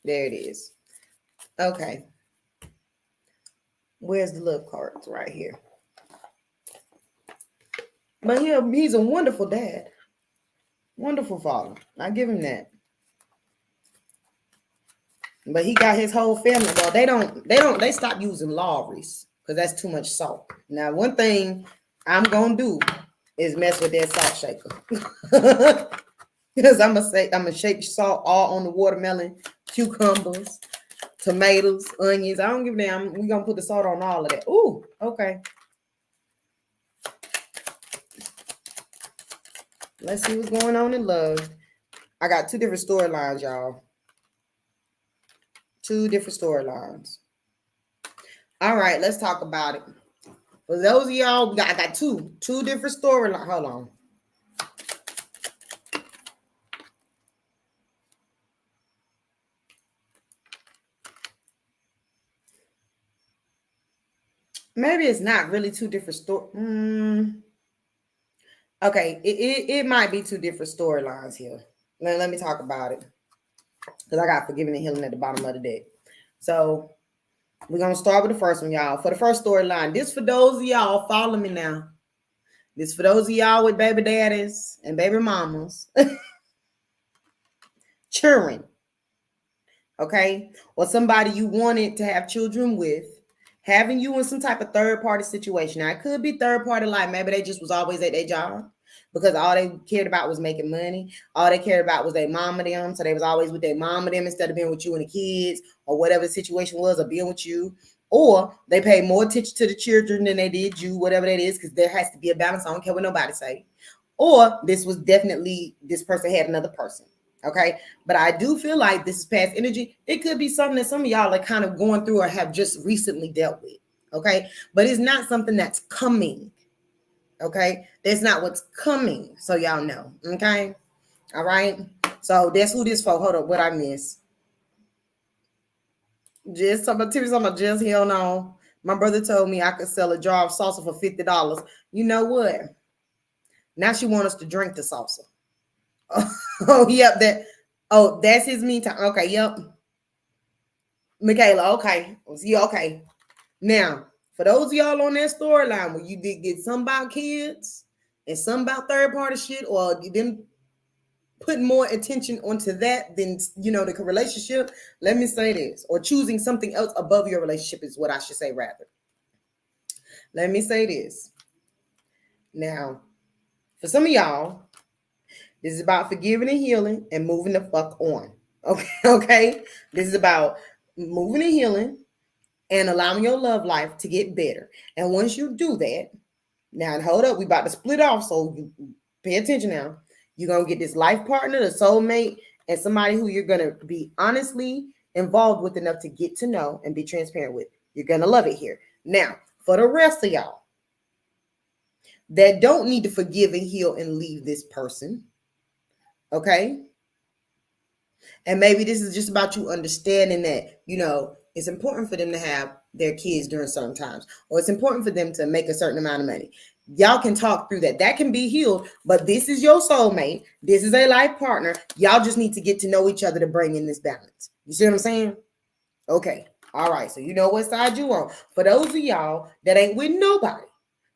There it is. Okay. Where's the love cards? Right here. But he's a wonderful dad. Wonderful father. I give him that. But he got his whole family. Well, they stop using lorries because that's too much salt. Now, one thing I'm gonna do is mess with that salt shaker. Because I'm gonna shake salt all on the watermelon, cucumbers, tomatoes, onions. I don't give a damn. We're gonna put the salt on all of that. Ooh, okay. Let's see what's going on in love. I got 2 different storylines, y'all. 2 different storylines. All right, let's talk about it. For those of y'all, I got two different storylines. Hold on. Maybe it's not really 2 different stories. Okay, it might be 2 different storylines here. Let me talk about it. Because I got forgiving and healing at the bottom of the deck. So we're going to start with the first one, y'all. For the first storyline, this for those of y'all, follow me now. This for those of y'all with baby daddies and baby mamas. Children. Okay? Or somebody you wanted to have children with. Having you in some type of third-party situation. Now, it could be third-party, like maybe they just was always at their job because all they cared about was making money. All they cared about was their mom and them, so they was always with their mom and them instead of being with you and the kids or whatever the situation was or being with you. Or they paid more attention to the children than they did you, whatever that is, because there has to be a balance. I don't care what nobody say. Or this was definitely, this person had another person. Okay, but I do feel like this is past energy. It could be something that some of y'all are kind of going through or have just recently dealt with. Okay, but it's not something that's coming. Okay, that's not what's coming. So y'all know. Okay, all right. So that's who this for. Hold up, what I miss? Just something. Just hell no. My brother told me I could sell a jar of salsa for $50. You know what? Now she wants us to drink the salsa. Oh, yep, that's his me time. Okay, yep. Michaela, okay. Yeah, okay. Now, for those of y'all on that storyline where you did get some about kids and some about third-party shit, or them putting more attention onto that than the relationship, let me say this, or choosing something else above your relationship is what I should say rather. Let me say this. Now, for some of y'all, this is about forgiving and healing and moving the fuck on. Okay? This is about moving and healing and allowing your love life to get better. And once you do that, now hold up, we about to split off, so you pay attention now. You're going to get this life partner, the soulmate, and somebody who you're going to be honestly involved with enough to get to know and be transparent with. You're going to love it here. Now, for the rest of y'all that don't need to forgive and heal and leave this person, okay? And maybe this is just about you understanding that, it's important for them to have their kids during certain times, or it's important for them to make a certain amount of money. Y'all can talk through that. That can be healed, but this is your soulmate. This is a life partner. Y'all just need to get to know each other to bring in this balance. You see what I'm saying? Okay. All right. So you know what side you on. For those of y'all that ain't with nobody,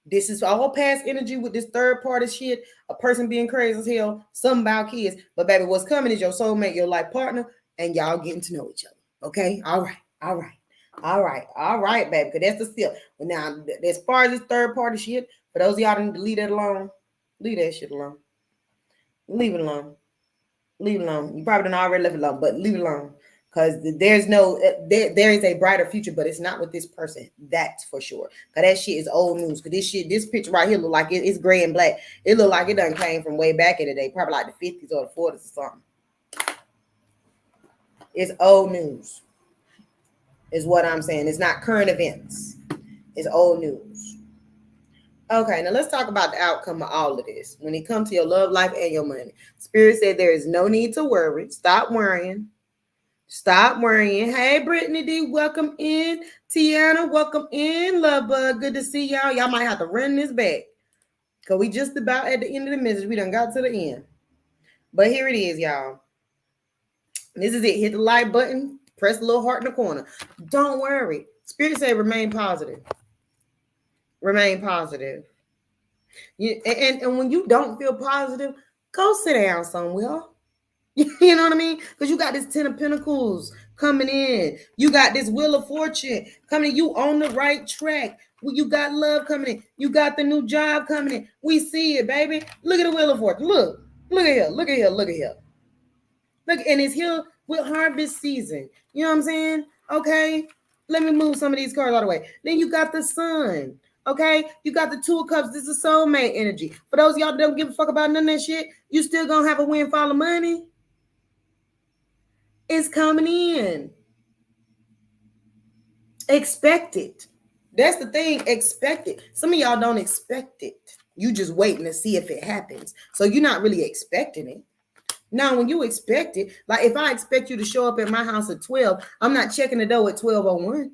this is all past energy with this third party shit, a person being crazy as hell, something about kids. But baby, what's coming is your soulmate, your life partner, and y'all getting to know each other. Okay? All right. All right. All right. All right, baby. Because that's the still. But now, as far as this third party shit, for those of y'all that need to leave that alone, leave that shit alone. Leave it alone. Leave it alone. You probably done already left it alone, but leave it alone. Because there's no, there is a brighter future, but it's not with this person. That's for sure. Because that shit is old news. Because this picture right here look like it's gray and black. It look like it done came from way back in the day, probably like the 50s or the 40s or something. It's old news, is what I'm saying. It's not current events. It's old news. Okay, now let's talk about the outcome of all of this. When it comes to your love life and your money, Spirit said there is no need to worry. Stop worrying. Stop worrying. Hey, Brittany D, welcome in. Tiana, welcome in. Love bug, good to see y'all. Y'all might have to run this back because we just about at the end of the message. We done got to the end. But here it is, y'all. This is it. Hit the like button. Press the little heart in the corner. Don't worry. Spirit said remain positive. Remain positive. And when you don't feel positive, go sit down somewhere. You know what I mean? Because you got this 10 of Pentacles coming in. You got this Wheel of Fortune coming in. You on the right track. You got love coming in. You got the new job coming in. We see it, baby. Look at the Wheel of Fortune. Look at here. Look at here. Look at here. Look, and it's here with harvest season. You know what I'm saying? Okay. Let me move some of these cards all the way. Then you got the Sun. Okay, you got the Two of Cups. This is soulmate energy. For those of y'all that don't give a fuck about none of that shit, you still gonna have a windfall of money. It's coming in. Expect it. That's the thing. Expect it. Some of y'all don't expect it. You just waiting to see if it happens. So you're not really expecting it. Now, when you expect it, like if I expect you to show up at my house at 12, I'm not checking the door at 12:01.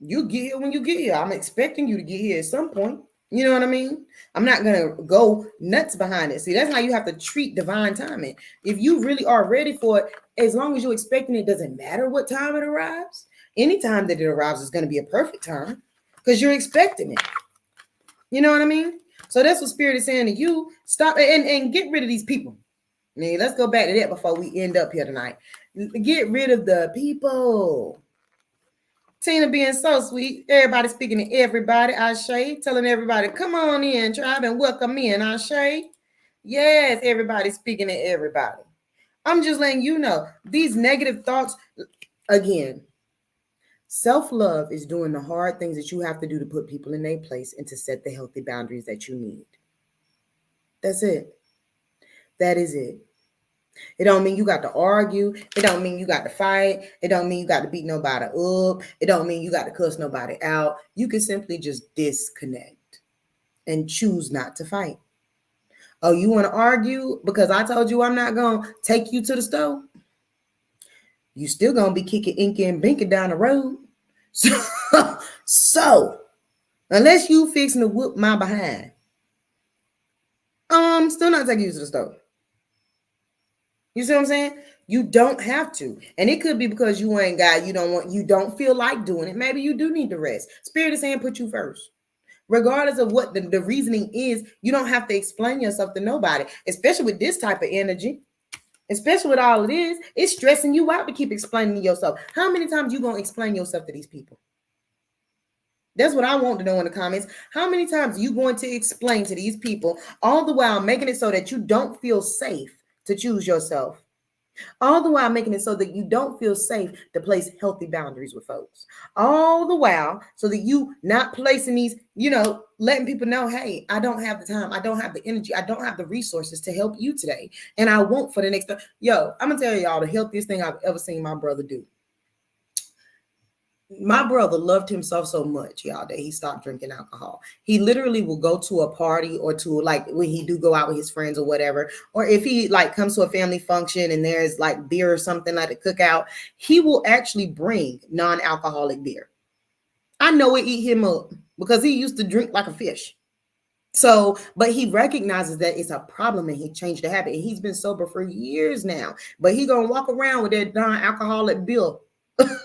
You get here when you get here. I'm expecting you to get here at some point. You know what I mean? I'm not going to go nuts behind it. See, that's how you have to treat divine timing. If you really are ready for it, as long as you're expecting it, doesn't matter what time it arrives. Any time that it arrives is going to be a perfect time because you're expecting it. You know what I mean? So that's what Spirit is saying to you. Stop and get rid of these people. Now, let's go back to that before we end up here tonight. Get rid of the people. Tina being so sweet. Everybody speaking to everybody. Ashe. Telling everybody, come on in, tribe, and welcome in. Ashe. Yes, everybody speaking to everybody. I'm just letting you know, these negative thoughts, again, self-love is doing the hard things that you have to do to put people in their place and to set the healthy boundaries that you need. That's it. That is it. It don't mean you got to argue. It don't mean you got to fight. It don't mean you got to beat nobody up. It don't mean you got to cuss nobody out. You can simply just disconnect and choose not to fight. Oh, you want to argue because I told you I'm not going to take you to the store? You still going to be kicking Inky and Binky down the road. So unless you fixing to whoop my behind, I'm still not taking you to the store. You see what I'm saying? You don't have to. And it could be because you ain't got, you don't feel like doing it. Maybe you do need to rest. Spirit is saying put you first. Regardless of what the reasoning is, you don't have to explain yourself to nobody, especially with this type of energy. Especially with all it is, it's stressing you out to keep explaining yourself. How many times you going to explain yourself to these people? That's what I want to know in the comments. How many times are you going to explain to these people, all the while making it so that you don't feel safe to choose yourself? All the while making it so that you don't feel safe to place healthy boundaries with folks. All the while so that you not placing these, letting people know, hey, I don't have the time. I don't have the energy. I don't have the resources to help you today. And I won't for the next time. Yo, I'm going to tell y'all the healthiest thing I've ever seen my brother do. My brother loved himself so much, y'all, that he stopped drinking alcohol. He literally will go to a party or to, like, when he do go out with his friends or whatever, or if he like comes to a family function and there's like beer or something like a cookout, he will actually bring non-alcoholic beer. I know it eat him up because he used to drink like a fish. So, but he recognizes that it's a problem and he changed the habit. And he's been sober for years now, but he gonna walk around with that non-alcoholic beer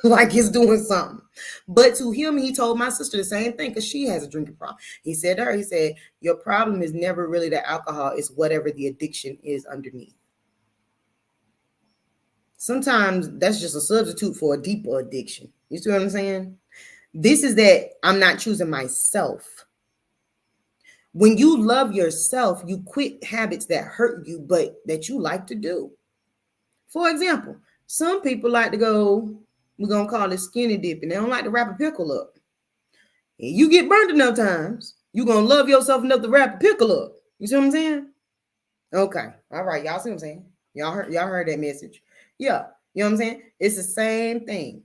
like he's doing something. But to him, he told my sister the same thing because she has a drinking problem. He said to her, he said, your problem is never really the alcohol, it's whatever the addiction is underneath. Sometimes that's just a substitute for a deeper addiction. You see what I'm saying? This is that I'm not choosing myself. When you love yourself, you quit habits that hurt you, but that you like to do. For example, some people like to go, we're going to call it skinny dipping. They don't like to wrap a pickle up. And you get burned enough times, you're going to love yourself enough to wrap a pickle up. You see what I'm saying? Okay. All right. Y'all see what I'm saying? Y'all heard that message. Yeah. You know what I'm saying? It's the same thing.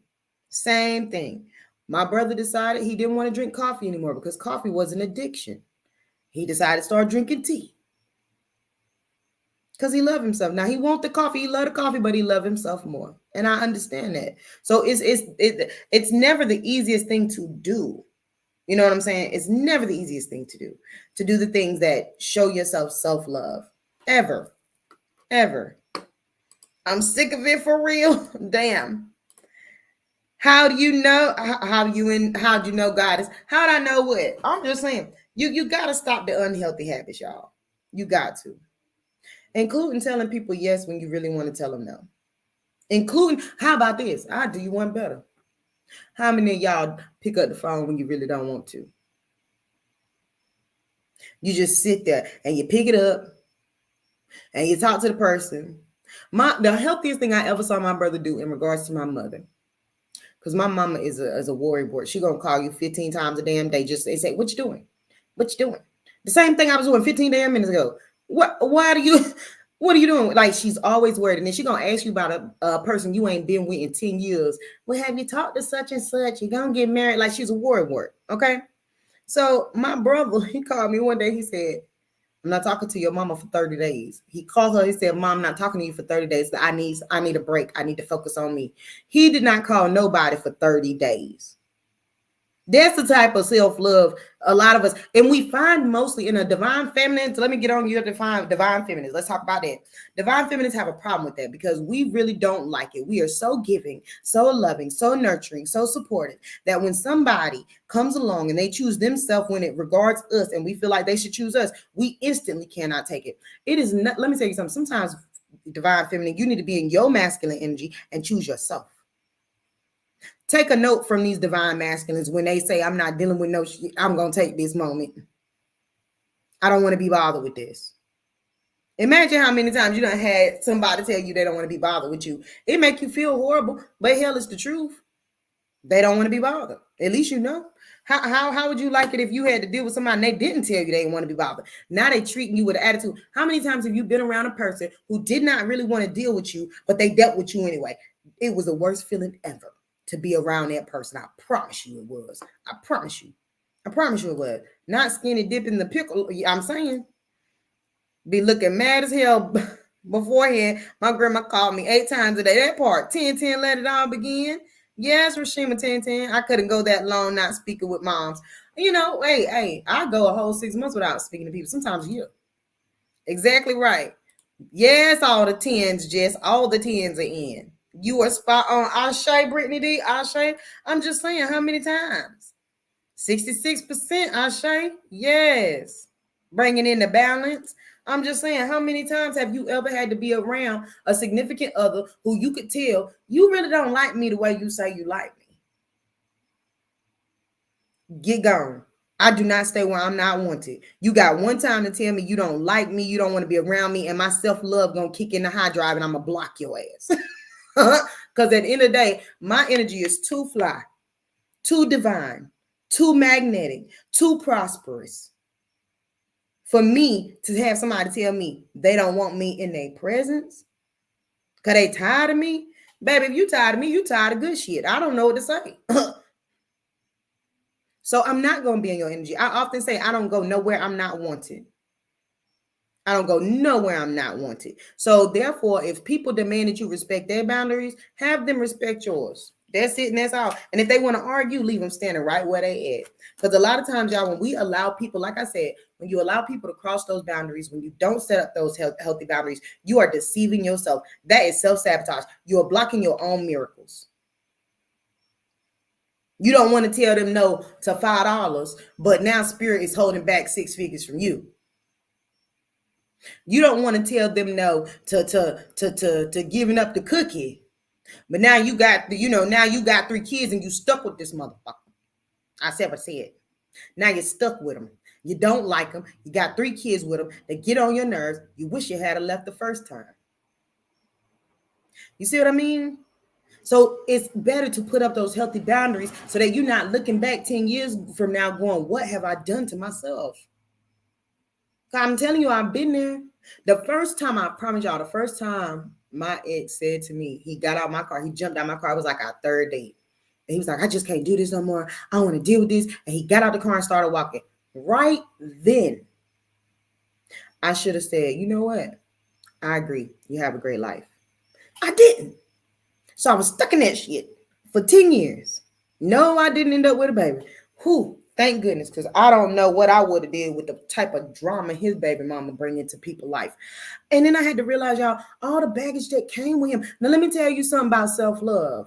Same thing. My brother decided he didn't want to drink coffee anymore because coffee was an addiction. He decided to start drinking tea because he loved himself. Now he want the coffee, he loved the coffee, but he loved himself more, and I understand that. So it's never the easiest thing to do. You know what I'm saying? It's never the easiest thing to do the things that show yourself self-love, ever. I'm sick of it for real. Damn. How do you know? How do you know God is? How do I know what? I'm just saying, you got to stop the unhealthy habits, y'all. You got to. Including telling people yes when you really want to tell them no. Including, how about this? I'll do you one better. How many of y'all pick up the phone when you really don't want to? You just sit there and you pick it up and you talk to the person. The healthiest thing I ever saw my brother do in regards to my mother, because my mama is a worry board. She gonna call you 15 times a damn day. Just say, what you doing? What you doing? The same thing I was doing 15 damn minutes ago. What are you doing? Like, she's always worried. And then she's gonna ask you about a person you ain't been with in 10 years. Well, have you talked to such and such? You gonna get married? Like, she's a worry word. Okay. So my brother, he called me one day. He said, I'm not talking to your mama for 30 days. He called her. He said, Mom, I'm not talking to you for 30 days. I need a break. I need to focus on me. He did not call nobody for 30 days. That's the type of self-love a lot of us, and we find mostly in a divine feminine. So let me get on you to define divine feminines. Let's talk about that. Divine feminines have a problem with that because we really don't like it. We are so giving, so loving, so nurturing, so supportive that when somebody comes along and they choose themselves when it regards us and we feel like they should choose us, we instantly cannot take it. It is not, let me tell you something. Sometimes divine feminine, you need to be in your masculine energy and choose yourself. Take a note from these divine masculines when they say, I'm not dealing with no shit. I'm going to take this moment. I don't want to be bothered with this. Imagine how many times you done had somebody tell you they don't want to be bothered with you. It make you feel horrible, but hell, it's the truth. They don't want to be bothered. At least you know. How would you like it if you had to deal with somebody and they didn't tell you they didn't want to be bothered? Now they treating you with an attitude. How many times have you been around a person who did not really want to deal with you, but they dealt with you anyway? It was the worst feeling ever to be around that person. I promise you it was. I promise you it was. Not skinny dipping the pickle. I'm saying, be looking mad as hell beforehand. My grandma called me 8 times a day. That part, 10-10, let it all begin. Yes, Rashima 10-10. I couldn't go that long not speaking with moms. You know, hey, I go a whole 6 months without speaking to people, sometimes a year. Exactly right. Yes, all the 10s, Jess. All the 10s are in. You are spot on. Ashe, Brittany D. Ashe. I'm just saying, how many times? 66%, Ashe. Yes. Bringing in the balance. I'm just saying, how many times have you ever had to be around a significant other who you could tell, you really don't like me the way you say you like me? Get gone. I do not stay where I'm not wanted. You got one time to tell me you don't like me, you don't want to be around me, and my self-love gonna kick in the high drive and I'm gonna block your ass. Because at the end of the day, my energy is too fly, too divine, too magnetic, too prosperous for me to have somebody tell me they don't want me in their presence because they tired of me. Baby, if you tired of me, you tired of good shit. I don't know what to say. So I'm not going to be in your energy. I often say I don't go nowhere I'm not wanted. I don't go nowhere I'm not wanted. So therefore, if people demand that you respect their boundaries, have them respect yours. That's it and that's all. And if they want to argue, leave them standing right where they at. Because a lot of times, y'all, when we allow people, like I said, when you allow people to cross those boundaries, when you don't set up those healthy boundaries, you are deceiving yourself. That is self-sabotage. You are blocking your own miracles. You don't want to tell them no to $5, but now spirit is holding back 6 figures from you. You don't want to tell them no to giving up the cookie, but now you got now you got 3 kids and you stuck with this motherfucker. I said what I said. Now you're stuck with them. You don't like them. You got 3 kids with them. They get on your nerves. You wish you had left the first time. You see what I mean? So it's better to put up those healthy boundaries so that you're not looking back 10 years from now going, what have I done to myself? I'm telling you, I've been there. The first time, I promise y'all, the first time my ex said to me, he got out my car, he jumped out my car. It was like our 3rd date. And he was like, I just can't do this no more. I don't want to deal with this. And he got out the car and started walking. Right then, I should have said, you know what? I agree. You have a great life. I didn't. So I was stuck in that shit for 10 years. No, I didn't end up with a baby. Whew, thank goodness, because I don't know what I would have did with the type of drama his baby mama bring into people's life. And then I had to realize, y'all, all the baggage that came with him. Now, let me tell you something about self-love.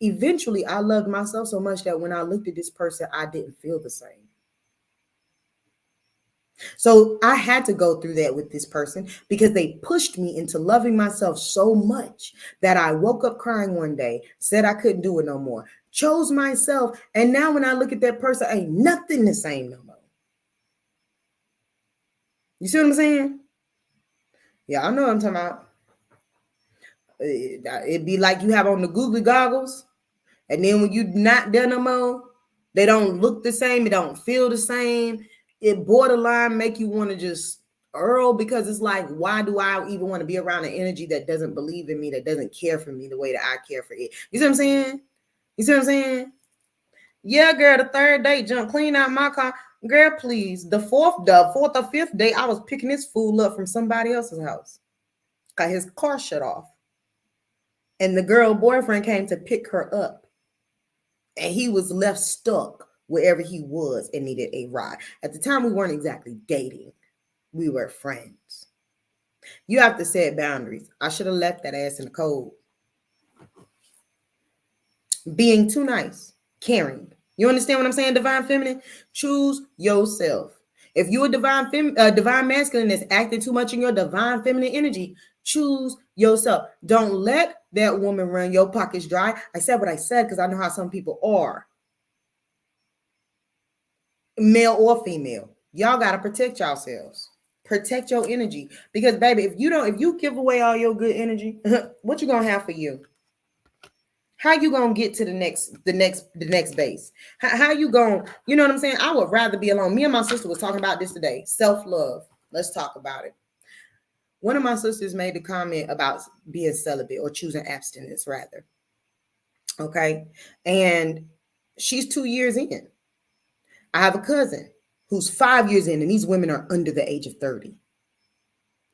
Eventually, I loved myself so much that when I looked at this person, I didn't feel the same. So I had to go through that with this person because they pushed me into loving myself so much that I woke up crying one day, said I couldn't do it no more, chose myself. And now when I look at that person, ain't nothing the same no more. You see what I'm saying? Yeah, I know what I'm talking about. It'd be like you have on the googly goggles, and then when you not there no more, they don't look the same. It don't feel the same. It borderline make you want to just earl, because it's like, why do I even want to be around an energy that doesn't believe in me, that doesn't care for me the way that I care for it? You see what I'm saying? You see what I'm saying? Yeah, girl, the 3rd day jump clean out my car. Girl, please. The fourth or 5th day, I was picking this fool up from somebody else's house. Got his car shut off. And the girl boyfriend came to pick her up. And he was left stuck wherever he was and needed a ride. At the time, we weren't exactly dating. We were friends. You have to set boundaries. I should have left that ass in the cold. Being too nice, caring. You understand what I'm saying, divine feminine? Choose yourself. If you're a divine masculine that's acting too much in your divine feminine energy, choose yourself. Don't let that woman run your pockets dry. I said what I said because I know how some people are. Male or female. Y'all got to protect yourselves. Protect your energy. Because baby, if you give away all your good energy, what you gonna have for you? How you gonna get to the next base? How you gonna, you know what I'm saying? I would rather be alone. Me and my sister was talking about this today. Self-love. Let's talk about it. One of my sisters made the comment about being celibate or choosing abstinence rather. Okay. And she's 2 years in. I have a cousin who's 5 years in, and these women are under the age of 30.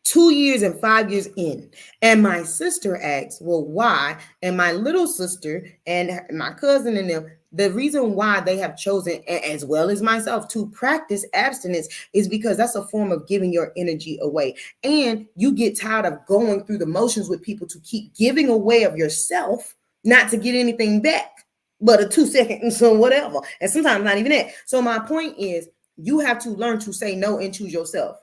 2 years and 5 years in. And my sister asks, well, why? And my little sister and my cousin and them, the reason why they have chosen, as well as myself, to practice abstinence is because that's a form of giving your energy away. And you get tired of going through the motions with people to keep giving away of yourself, not to get anything back, but a 2 second so whatever. And sometimes not even that. So my point is, you have to learn to say no and choose yourself.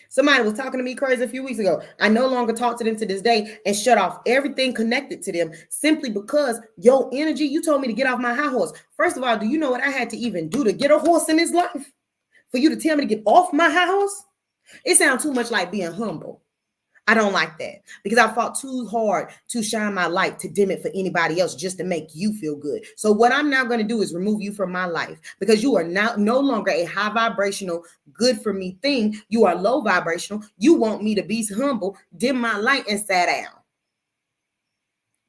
Somebody was talking to me crazy a few weeks ago. I no longer talk to them to this day and shut off everything connected to them simply because your energy, you told me to get off my high horse. First of all, do you know what I had to even do to get a horse in this life? For you to tell me to get off my high horse? It sounds too much like being humble. I don't like that because I fought too hard to shine my light, to dim it for anybody else just to make you feel good. So what I'm now going to do is remove you from my life because you are now no longer a high vibrational, good for me thing. You are low vibrational. You want me to be humble, dim my light, and sit down.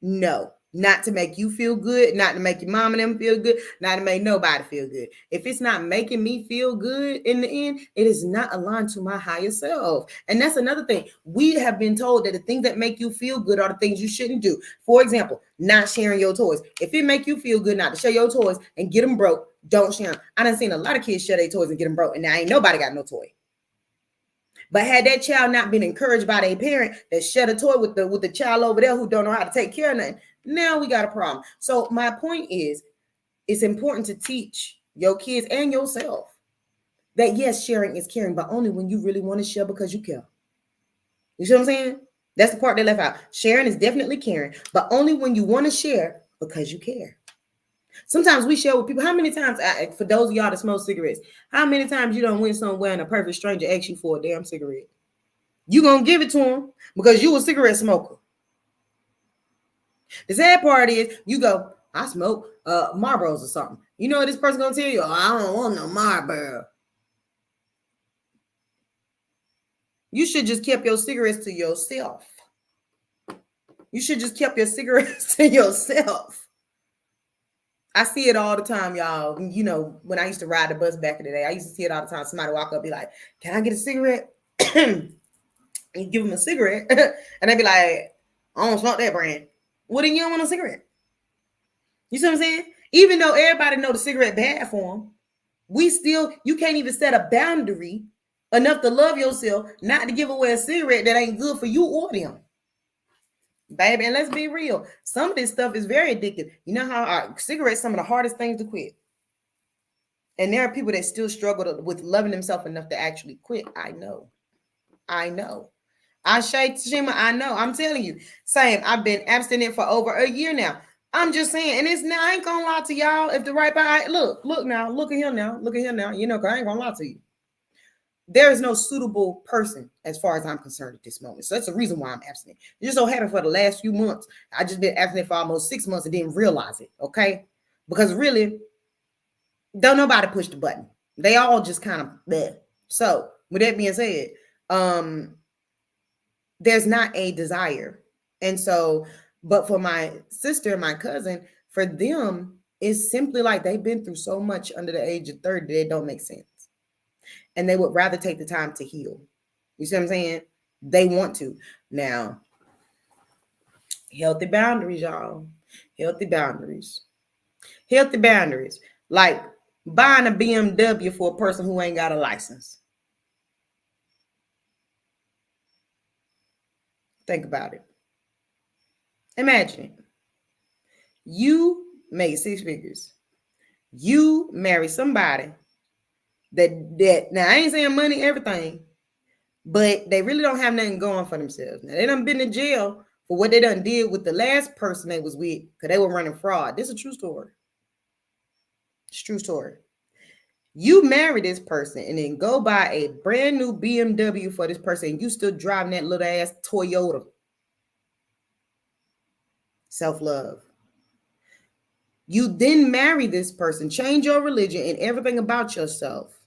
No. Not to make you feel good, not to make your mom and them feel good, not to make nobody feel good. If it's not making me feel good in the end, it is not aligned to my higher self. And that's another thing. We have been told that the things that make you feel good are the things you shouldn't do. For example, not sharing your toys. If it make you feel good not to share your toys and get them broke, don't share them. I done seen a lot of kids share their toys and get them broke, and now ain't nobody got no toy. But had that child not been encouraged by their parent that share a toy with the child over there who don't know how to take care of nothing, now we got a problem. So my point is, it's important to teach your kids and yourself that yes, sharing is caring, but only when you really want to share because you care. You see what I'm saying? That's the part they left out. Sharing is definitely caring, but only when you want to share because you care. Sometimes we share with people. How many times, for those of y'all that smoke cigarettes, how many times you don't went somewhere and a perfect stranger asks you for a damn cigarette? You gonna give it to him because you a cigarette smoker. The sad part is you go, I smoke Marlboros or something. You know what this person gonna tell you? Oh, I don't want no Marlboro. You should just keep your cigarettes to yourself. You should just keep your cigarettes to yourself. I see it all the time, y'all. You know, when I used to ride the bus back in the day, I used to see it all the time. Somebody walk up, be like, "Can I get a cigarette?" And you give them a cigarette, and they be like, "I don't smoke that brand." Well, then you don't want a cigarette. You see what I'm saying? Even though everybody know the cigarette bad for them, you can't even set a boundary enough to love yourself not to give away a cigarette that ain't good for you or them. Baby, and let's be real. Some of this stuff is very addictive. You know how cigarettes some of the hardest things to quit. And there are people that still struggle with loving themselves enough to actually quit. I know. I know. Shima, I know. I'm telling you. Same. I've been abstinent for over a year now. I'm just saying, and it's now, I ain't gonna lie to y'all. If the right by look now, look at him now. You know, because I ain't gonna lie to you. There is no suitable person as far as I'm concerned at this moment. So that's the reason why I'm abstinent. It just so happened for the last few months. I just been abstinent for almost 6 months and didn't realize it. Okay. Because really, don't nobody push the button. They all just kind of there. So with that being said, there's not a desire. And so, but for my sister and my cousin, for them, it's simply like they've been through so much under the age of 30 that it don't make sense. And they would rather take the time to heal. You see what I'm saying? They want to. Now, healthy boundaries, y'all. Healthy boundaries. Healthy boundaries. Like buying a BMW for a person who ain't got a license. Think about it. Imagine it. You make 6 figures. You marry somebody that now I ain't saying money, everything, but they really don't have nothing going for themselves. Now they done been in jail for what they done did with the last person they was with because they were running fraud. This is a true story. It's a true story. You marry this person and then go buy a brand new BMW for this person and you still driving that little ass Toyota. Self-love. You then marry this person, change your religion and everything about yourself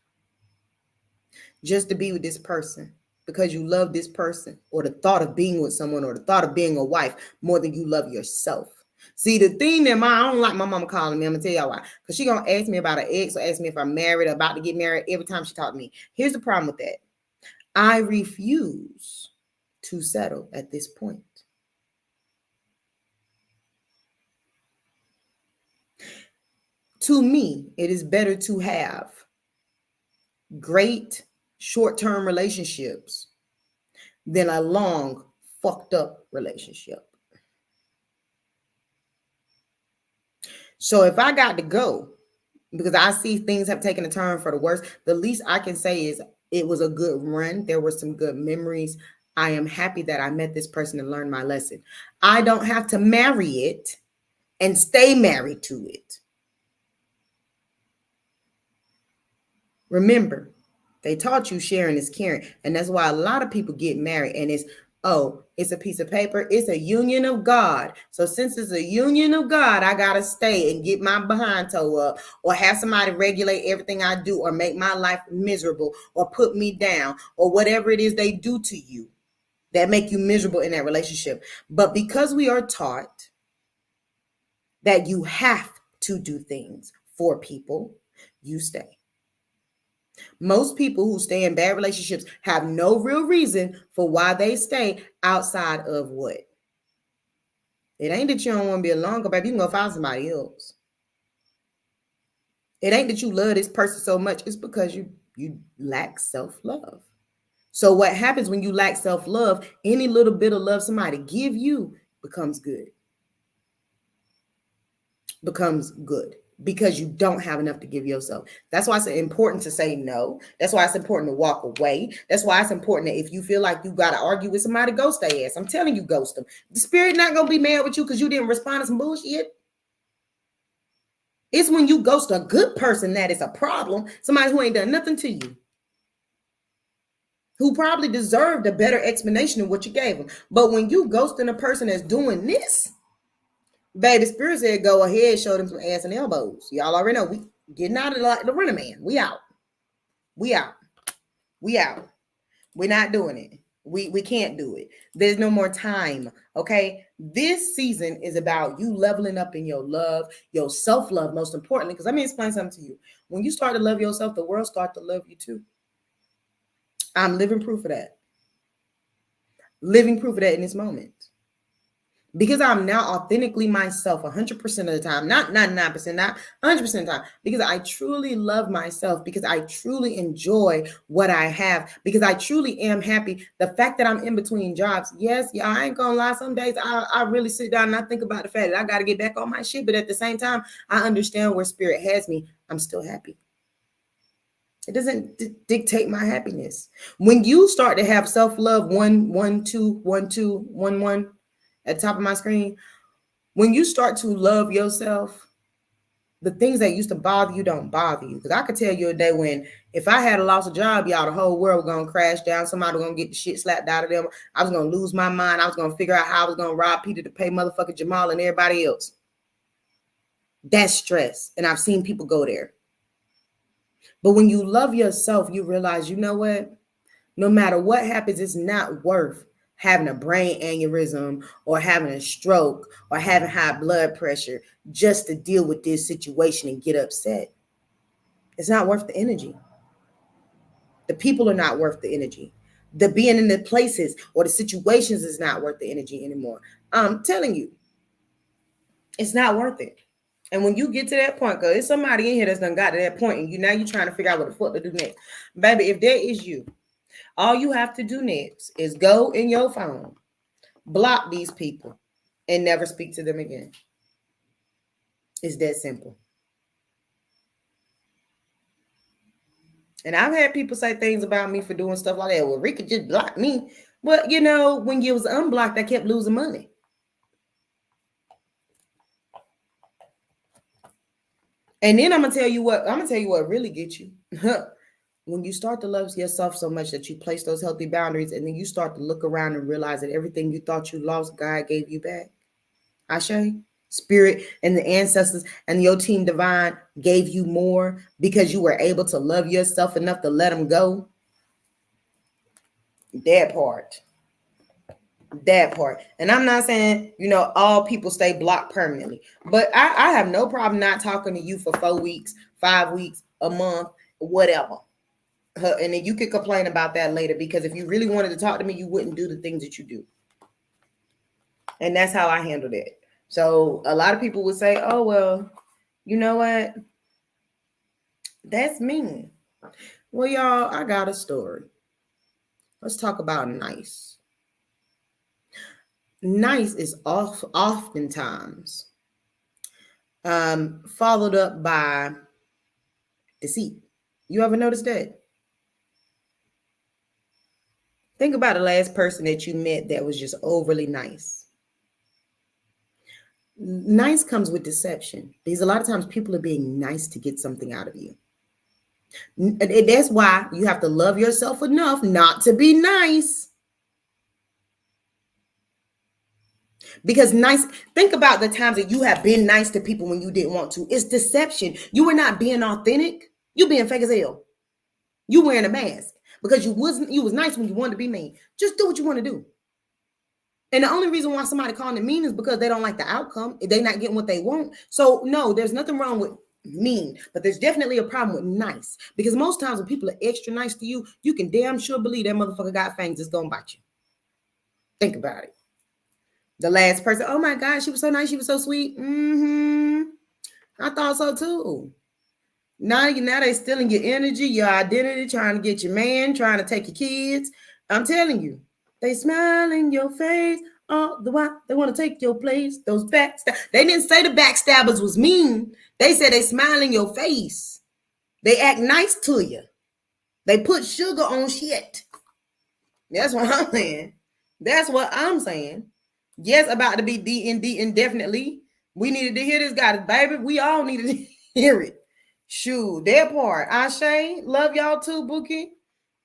just to be with this person because you love this person or the thought of being with someone or the thought of being a wife more than you love yourself. See, the thing that I don't like my mama calling me, I'm going to tell y'all why. Because she's going to ask me about an ex or ask me if I'm married or about to get married every time she talks to me. Here's the problem with that. I refuse to settle at this point. To me, it is better to have great short-term relationships than a long, fucked up relationship. So if I got to go, because I see things have taken a turn for the worse, the least I can say is it was a good run. There were some good memories. I am happy that I met this person and learned my lesson. I don't have to marry it and stay married to it. Remember, they taught you sharing is caring. And that's why a lot of people get married and it's a piece of paper. It's a union of God. So since it's a union of God, I got to stay and get my behind toe up or have somebody regulate everything I do or make my life miserable or put me down or whatever it is they do to you that make you miserable in that relationship. But because we are taught that you have to do things for people, you stay. Most people who stay in bad relationships have no real reason for why they stay outside of what? It ain't that you don't want to be alone, baby. You can go find somebody else. It ain't that you love this person so much. It's because you lack self-love. So what happens when you lack self-love, any little bit of love somebody give you becomes good. Becomes good. Because you don't have enough to give yourself. That's why it's important to say no. That's why it's important to walk away. That's why it's important that if you feel like you got to argue with somebody, ghost their ass. I'm telling you, ghost them. The spirit not going to be mad with you because you didn't respond to some bullshit. It's when you ghost a good person that is a problem. Somebody who ain't done nothing to you, who probably deserved a better explanation of what you gave them. But when you ghosting a person that's doing this, baby, Spirit said, go ahead, show them some ass and elbows. Y'all already know we getting out of the running man. We out. We out. We out. We're not doing it. We can't do it. There's no more time. Okay. This season is about you leveling up in your love, your self-love, most importantly. Because let me explain something to you. When you start to love yourself, the world starts to love you too. I'm living proof of that. Living proof of that in this moment. Because I'm now authentically myself 100% of the time, not 99%, not 100% of the time, because I truly love myself, because I truly enjoy what I have, because I truly am happy. The fact that I'm in between jobs, yes, yeah, I ain't gonna lie. Some days I really sit down and I think about the fact that I got to get back on my shit. But at the same time, I understand where Spirit has me. I'm still happy. It doesn't dictate my happiness. When you start to have self-love, 1 1 2 1 2 1 1 at the top of my screen, when you start to love yourself, the things that used to bother you don't bother you. Because I could tell you a day when, if I had lost a job, y'all, the whole world was going to crash down. Somebody was going to get the shit slapped out of them. I was going to lose my mind. I was going to figure out how I was going to rob Peter to pay motherfucking Jamal and everybody else. That's stress. And I've seen people go there. But when you love yourself, you realize, you know what? No matter what happens, it's not worth having a brain aneurysm or having a stroke or having high blood pressure just to deal with this situation and get upset. It's not worth the energy. The people are not worth the energy. The being in the places or the situations is not worth the energy anymore. I'm telling you, it's not worth it. And when you get to that point, because there's somebody in here that's done got to that point, and you're trying to figure out what the fuck to do next. Baby, if that is you, all you have to do next is go in your phone, block these people, and never speak to them again. It's that simple. And I've had people say things about me for doing stuff like that. Well, Rika just blocked me. Well, you know, when you was unblocked, I kept losing money. And then I'm gonna tell you what really gets you. When you start to love yourself so much that you place those healthy boundaries, and then you start to look around and realize that everything you thought you lost, God gave you back. Ashe, Spirit and the ancestors and your team divine gave you more because you were able to love yourself enough to let them go. That part. And I'm not saying, you know, all people stay blocked permanently, but I have no problem not talking to you for 4 weeks, 5 weeks, a month, whatever. And then you could complain about that later, because if you really wanted to talk to me, you wouldn't do the things that you do. And that's how I handled it. So a lot of people would say, oh, well, you know what? That's mean. Well, y'all, I got a story. Let's talk about nice. Nice is oftentimes followed up by deceit. You ever notice that? Think about the last person that you met that was just overly nice. Nice comes with deception, because a lot of times people are being nice to get something out of you. And that's why you have to love yourself enough not to be nice. Because think about the times that you have been nice to people when you didn't want to. It's deception. You were not being authentic. You being fake as hell. You wearing a mask because you was nice when you wanted to be mean. Just do what you want to do. And the only reason why somebody calling it mean is because they don't like the outcome. They're not getting what they want. So no, there's nothing wrong with mean, but there's definitely a problem with nice. Because most times when people are extra nice to you, you can damn sure believe that motherfucker got fangs that's gonna bite you. Think about it. The last person, oh my God, she was so nice, she was so sweet. I thought so too. Now they're stealing your energy, your identity, trying to get your man, trying to take your kids. I'm telling you, they smile in your face all the while. They want to take your place. Those backstabbers. They didn't say the backstabbers was mean. They said they smile in your face. They act nice to you. They put sugar on shit. That's what I'm saying. That's what I'm saying. Yes, about to be indefinitely. We needed to hear this, guys, baby. We all needed to Hear it. Shoot, that part. Ashe, love y'all too, Bookie.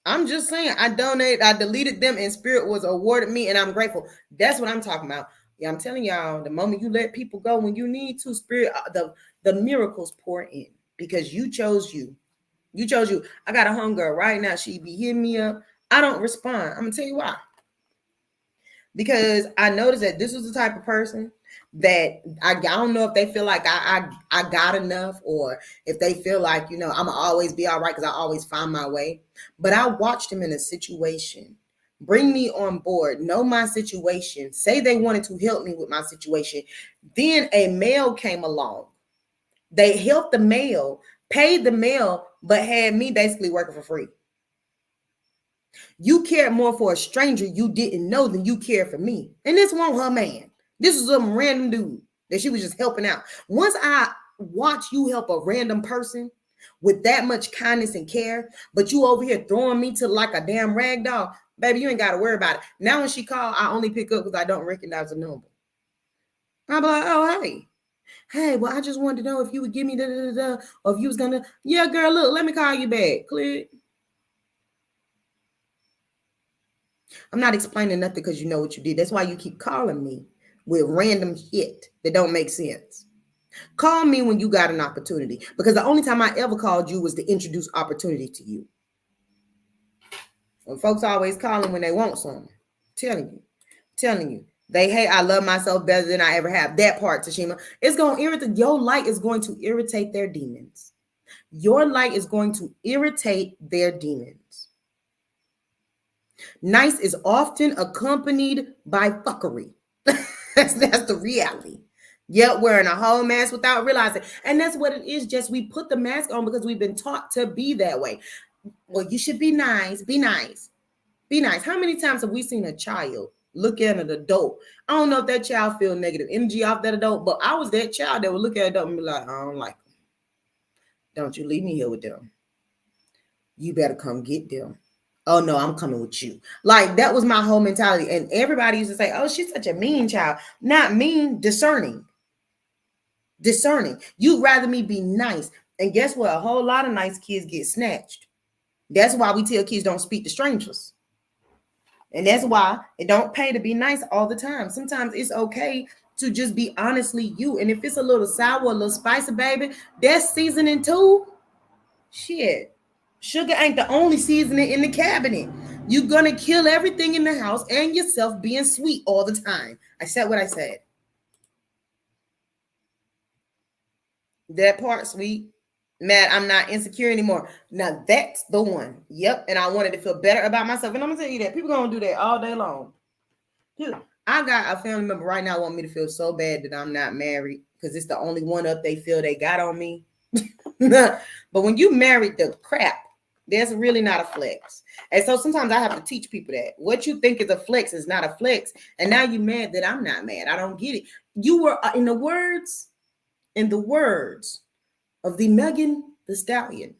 I'm just saying, I deleted them and spirit was awarded me and I'm grateful. That's what I'm talking about. Yeah, I'm telling y'all, the moment you let people go when you need to, spirit, the miracles pour in because you chose you. You chose you. I got a homegirl right now. She be hitting me up. I don't respond. I'm gonna tell you why. Because I noticed that this was the type of person that I don't know if they feel like I got enough or if they feel like, I'm gonna always be all right because I always find my way. But I watched them in a situation, bring me on board, know my situation, say they wanted to help me with my situation. Then a male came along. They helped the male, paid the male, but had me basically working for free. You cared more for a stranger you didn't know than you cared for me. And this wasn't her man. This was some random dude that she was just helping out. Once I watch you help a random person with that much kindness and care, but you over here throwing me to like a damn rag doll, baby, you ain't got to worry about it. Now when she called, I only pick up because I don't recognize the number. I'm like, oh, hey, well, I just wanted to know if you would give me or if you was gonna, yeah, girl, look, let me call you back. Click. I'm not explaining nothing because you know what you did. That's why you keep calling me with random shit that don't make sense. Call me when you got an opportunity because the only time I ever called you was to introduce opportunity to you. When folks always calling when they want something. Telling you. They hate I love myself better than I ever have. That part, Tashima. It's going to irritate. Your light is going to irritate their demons. Your light is going to irritate their demons. Nice is often accompanied by fuckery. that's the reality. Yet wearing a whole mask without realizing. And that's what it is. Just we put the mask on because we've been taught to be that way. Well, you should be nice. Be nice. Be nice. How many times have we seen a child look at an adult? I don't know if that child feel negative energy off that adult, but I was that child that would look at an adult and be like, I don't like them. Don't you leave me here with them. You better come get them. Oh no, I'm coming with you. Like that was my whole mentality. And everybody used to say, oh, she's such a mean child. Not mean, discerning. You'd rather me be nice. And guess what? A whole lot of nice kids get snatched. That's why we tell kids don't speak to strangers. And that's why it don't pay to be nice all the time. Sometimes it's okay to just be honestly you. And if it's a little sour, a little spicy, baby, that's seasoning too. Shit. Sugar ain't the only seasoning in the cabinet. You're going to kill everything in the house and yourself being sweet all the time. I said what I said. That part, sweet. Matt, I'm not insecure anymore. Now that's the one. Yep. And I wanted to feel better about myself. And I'm going to tell you that people going to do that all day long. Dude, I got a family member right now want me to feel so bad that I'm not married because it's the only one up they feel they got on me. But when you married the crap, there's really not a flex. And so sometimes I have to teach people that what you think is a flex is not a flex. And now you're mad that I'm not mad. I don't get it. You were in the words of the Megan Thee Stallion.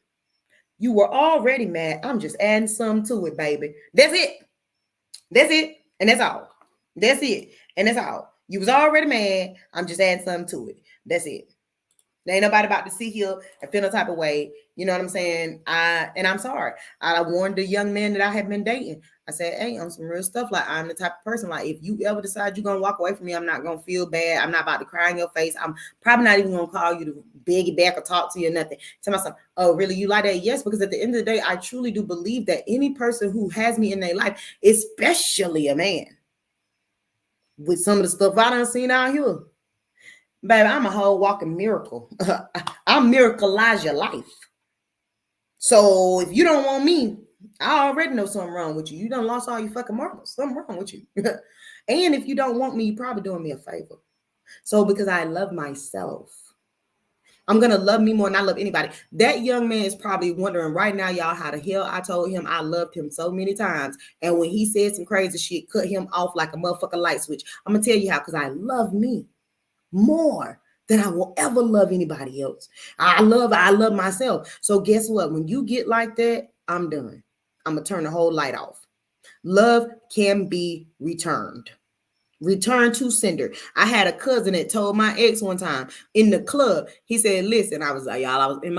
You were already mad. I'm just adding some to it, baby. That's it. And that's all. That's it. And that's all. You was already mad. I'm just adding something to it. That's it. There ain't nobody about to sit here and feel no type of way. You know what I'm saying? I'm sorry. I warned the young man that I had been dating. I said, hey, on some real stuff. Like, I'm the type of person, like, if you ever decide you're going to walk away from me, I'm not going to feel bad. I'm not about to cry in your face. I'm probably not even going to call you to beg you back or talk to you or nothing. Tell myself, oh, really? You like that? Yes, because at the end of the day, I truly do believe that any person who has me in their life, especially a man, with some of the stuff I done seen out here, baby, I'm a whole walking miracle. I'm miracleize your life. So if you don't want me, I already know something wrong with you. You done lost all your fucking marbles. Something wrong with you. And if you don't want me, you're probably doing me a favor. So because I love myself, I'm going to love me more than I love anybody. That young man is probably wondering right now, y'all, how the hell I told him I loved him so many times. And when he said some crazy shit, cut him off like a motherfucking light switch. I'm going to tell you how, because I love me more than I will ever love anybody else. I love myself. So guess what? When you get like that, I'm done. I'm going to turn the whole light off. Love can be returned. Return to sender. I had a cousin that told my ex one time in the club. He said, "Listen, I was like, y'all, I was in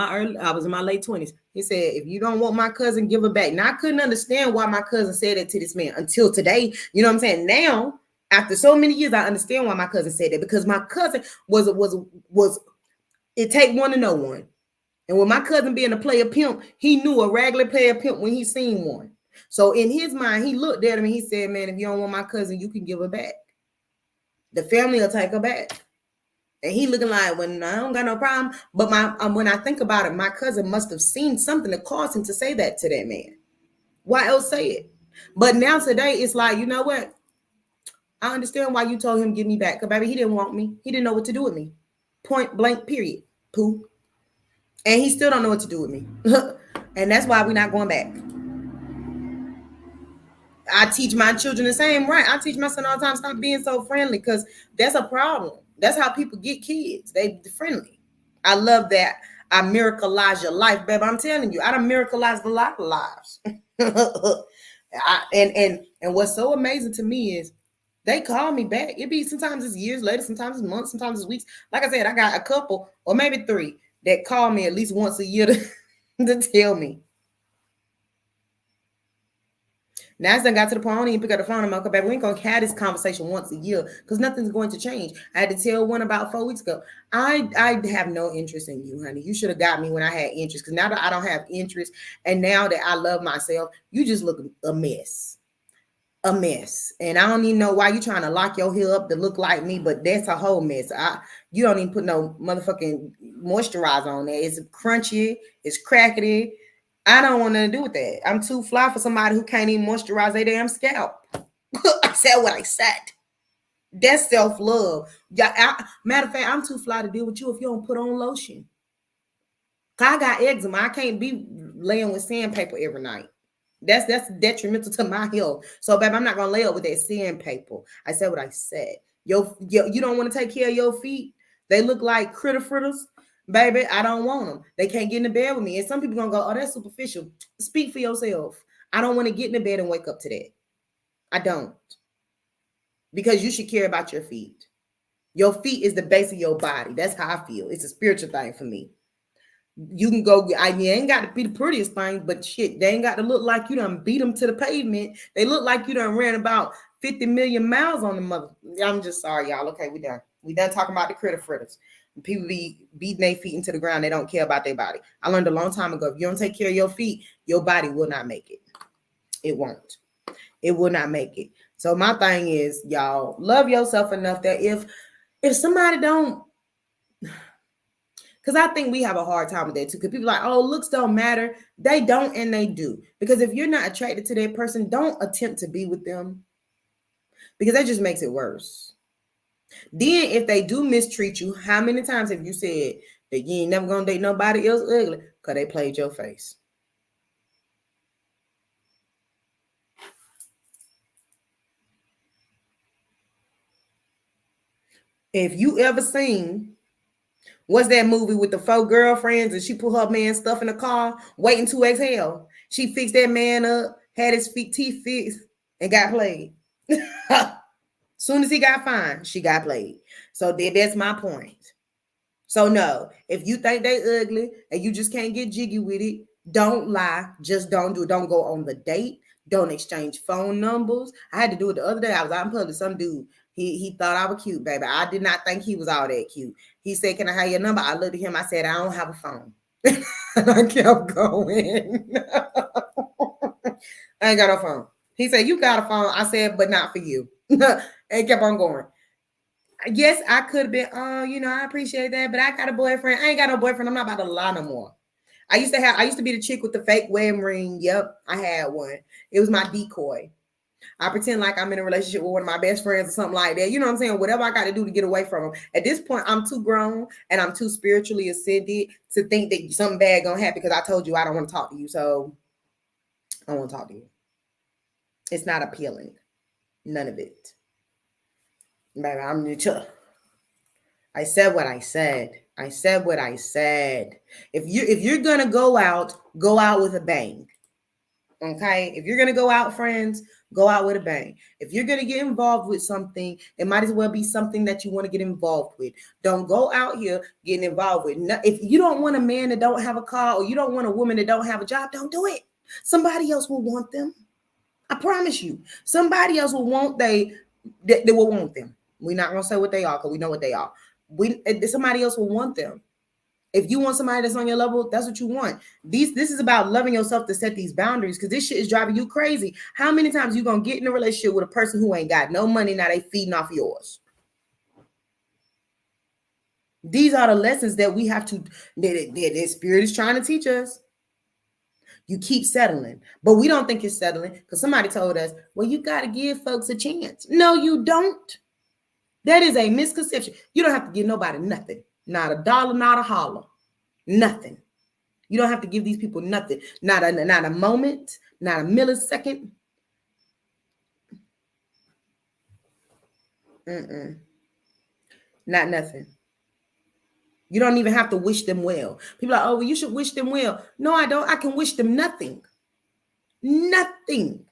my late 20s. He said, if you don't want my cousin, give her back." Now I couldn't understand why my cousin said that to this man until today. You know what I'm saying? Now, after so many years, I understand why my cousin said that, because my cousin was it take one to know one. And with my cousin being a player pimp, he knew a regular player pimp when he seen one. So in his mind, he looked at him and he said, "Man, if you don't want my cousin, you can give her back. The family will take her back." And he looking like, "When I don't got no problem." But when I think about it, my cousin must have seen something that caused him to say that to that man. Why else say it? But now today, it's like, you know what? I understand why you told him give me back. Because baby, he didn't want me. He didn't know what to do with me. Point blank, period. Pooh. And he still don't know what to do with me. And that's why we're not going back. I teach my children the same, right? I teach my son all the time, stop being so friendly, because that's a problem. That's how people get kids. They friendly. I love that. I miracleize your life, baby. I'm telling you, I done miracleized a lot of lives. And what's so amazing to me is they call me back. It be sometimes it's years later, sometimes it's months, sometimes it's weeks. Like I said, I got a couple or maybe 3 that call me at least once a year to tell me. Now it's done got to the point I don't even pick up the phone and I'm like, "Baby, we ain't gonna have this conversation once a year because nothing's going to change." I had to tell one about 4 weeks ago, I have no interest in you, honey. You should have got me when I had interest, because now that I don't have interest and now that I love myself, you just look a mess. A mess. And I don't even know why you trying to lock your hair up to look like me, but that's a whole mess. You don't even put no motherfucking moisturizer on there. It's crunchy, it's crackety. I don't want nothing to do with that. I'm too fly for somebody who can't even moisturize their damn scalp. I said what I said. That's self-love. Matter of fact, I'm too fly to deal with you if you don't put on lotion. I got eczema. I can't be laying with sandpaper every night. That's detrimental to my health. So, baby, I'm not gonna lay up with that sandpaper. I said what I said. You don't want to take care of your feet. They look like critter fritters. Baby, I don't want them. They can't get in the bed with me. And some people gonna go, "Oh, that's superficial." Speak for yourself. I don't want to get in the bed and wake up to that. I don't. Because you should care about your feet. Your feet is the base of your body. That's how I feel. It's a spiritual thing for me. You can go, you ain't got to be the prettiest thing, but shit, they ain't got to look like you done beat them to the pavement. They look like you done ran about 50 million miles on the mother. I'm just sorry, y'all. Okay, we done. We done talking about the critter fritters. People be beating their feet into the ground. They don't care about their body. I learned a long time ago, if you don't take care of your feet, your body will not make it. It won't. It will not make it. So my thing is, y'all, love yourself enough that if somebody don't, because I think we have a hard time with that too. Because people are like, "Oh, looks don't matter." They don't, and they do. Because if you're not attracted to that person, don't attempt to be with them, because that just makes it worse. Then if they do mistreat you, how many times have you said that you ain't never gonna date nobody else ugly because they played your face? If you ever seen, what's that movie with the 4 girlfriends and she put her man stuff in the car, waiting to exhale? She fixed that man up, had his teeth fixed, and got played. Soon as he got fined, she got played. So that's my point. So no, if you think they ugly and you just can't get jiggy with it, don't lie. Just don't do it. Don't go on the date. Don't exchange phone numbers. I had to do it the other day. I was out in public. Some dude, he thought I was cute, baby. I did not think he was all that cute. He said, "Can I have your number?" I looked at him. I said, "I don't have a phone." And I kept going. I ain't got no phone. He said, "You got a phone." I said, "But not for you." And kept on going. Yes, I could have been, "Oh, I appreciate that, but I got a boyfriend." I ain't got no boyfriend. I'm not about to lie no more. I used to be the chick with the fake wedding ring. Yep, I had one. It was my decoy. I pretend like I'm in a relationship with one of my best friends or something like that. You know what I'm saying? Whatever I got to do to get away from them. At this point, I'm too grown and I'm too spiritually ascended to think that something bad gonna happen, because I told you I don't want to talk to you. So I won't talk to you. It's not appealing. None of it. Baby, I'm new too. I said what I said. I said what I said. If you're gonna go out with a bang. Okay? If you're gonna go out, friends, Go out with a bang. If you're going to get involved with something, it might as well be something that you want to get involved with. Don't go out here getting involved with. If you don't want a man that don't have a car, or you don't want a woman that don't have a job, don't do it. Somebody else will want them. I promise you. Somebody else will want they will want them. We're not going to say what they are because we know what they are. Somebody else will want them. If you want somebody that's on your level, that's what you want. This is about loving yourself to set these boundaries, because this shit is driving you crazy. How many times you gonna get in a relationship with a person who ain't got no money, now they feeding off yours? These are the lessons that we have to, that spirit is trying to teach us. You keep settling, but we don't think it's settling because somebody told us, well, you got to give folks a chance. No, you don't. That is a misconception. You don't have to give nobody nothing. Not a dollar, not a holler, nothing. You don't have to give these people nothing. Not a moment, not a millisecond. Not nothing. You don't even have to wish them well. People are like, oh, well, you should wish them well. No, I don't. I can wish them nothing. Nothing.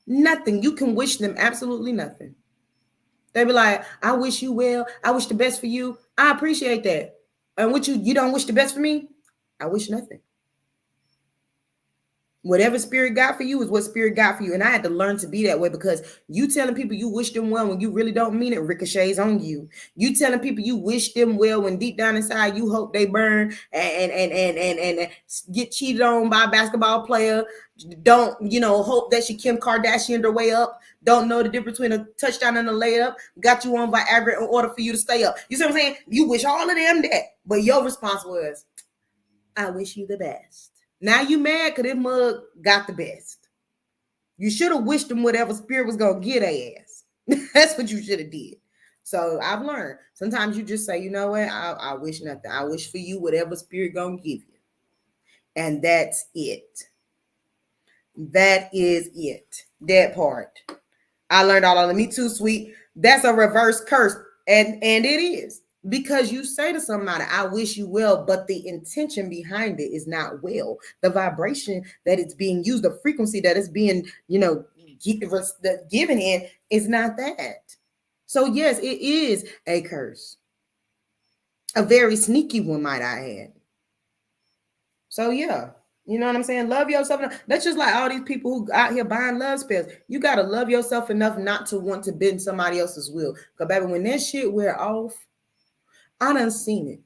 Nothing. You can wish them absolutely nothing. They be like, I wish you well. I wish the best for you. I appreciate that. And what you don't wish the best for me? I wish nothing. Whatever spirit got for you is what spirit got for you. And I had to learn to be that way, because you telling people you wish them well when you really don't mean it ricochets on you. You telling people you wish them well when deep down inside you hope they burn and get cheated on by a basketball player. Don't, hope that she Kim Kardashian her way up. Don't know the difference between a touchdown and a layup. Got you on Viagra in order for you to stay up. You see what I'm saying? You wish all of them that. But your response was, I wish you the best. Now you mad because this mug got the best. You should have wished them whatever spirit was going to get their ass. That's what you should have did. So I've learned. Sometimes you just say, you know what? I wish nothing. I wish for you whatever spirit going to give you. And that's it. That is it. That part. I learned all of it. Me too, sweet. That's a reverse curse. And it is. Because you say to somebody, I wish you well, but the intention behind it is not well. The vibration that it's being used, the frequency that it's being, given in is not that. So yes, it is a curse. A very sneaky one, might I add. So yeah, you know what I'm saying? Love yourself enough. That's just like all these people who out here buying love spells. You got to love yourself enough not to want to bend somebody else's will. Because baby, when that shit wear off, I done seen it.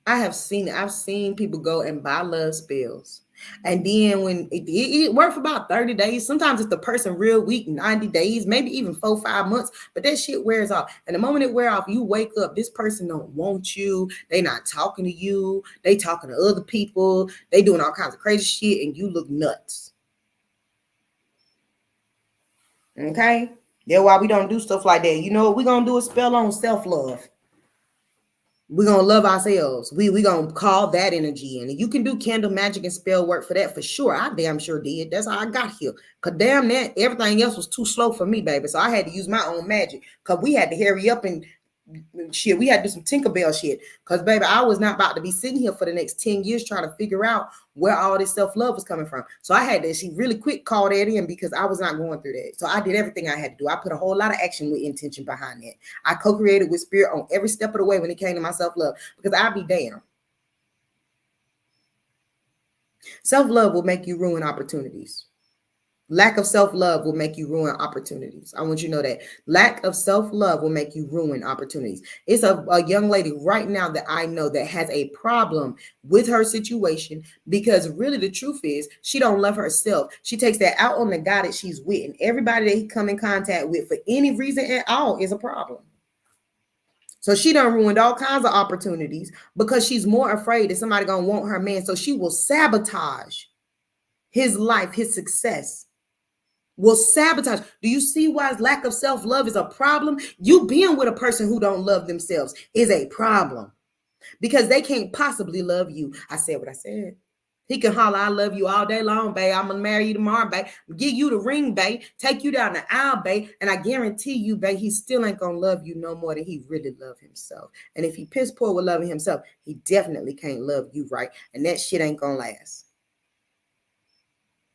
I have seen it. I've seen people go and buy love spells. And then when it worked for about 30 days, sometimes it's the person real weak, 90 days, maybe even 4-5 months, but that shit wears off. And the moment it wears off, you wake up, this person don't want you. They not talking to you. They talking to other people. They doing all kinds of crazy shit, and you look nuts. Okay? That's why we don't do stuff like that. You know what? We're going to do a spell on self-love. We're going to love ourselves. We going to call that energy in. And you can do candle magic and spell work for that for sure. I damn sure did. That's how I got here. Because damn that, everything else was too slow for me, baby. So I had to use my own magic. Because we had to hurry up and shit. We had to do some Tinkerbell shit. Because, baby, I was not about to be sitting here for the next 10 years trying to figure out where all this self-love was coming from. So I had to really quick call that in because I was not going through that. So I did everything I had to do. I put a whole lot of action with intention behind that. I co-created with spirit on every step of the way when it came to my self-love, because I'd be damn. Self-love will make you ruin opportunities. Lack of self-love will make you ruin opportunities. I want you to know that. Lack of self-love will make you ruin opportunities. It's a young lady right now that I know that has a problem with her situation, because really the truth is she don't love herself. She takes that out on the guy that she's with, and everybody that he come in contact with for any reason at all is a problem. So she done ruined all kinds of opportunities because she's more afraid that somebody gonna want her man. So she will sabotage his life, his success. Will sabotage. Do you see why lack of self-love is a problem? You being with a person who don't love themselves is a problem, because they can't possibly love you. I said what I said. He can holler, I love you all day long, babe. I'm going to marry you tomorrow, babe. Give you the ring, babe. Take you down the aisle, babe. And I guarantee you, babe, he still ain't going to love you no more than he really love himself. And if he piss poor with loving himself, he definitely can't love you right. And that shit ain't going to last.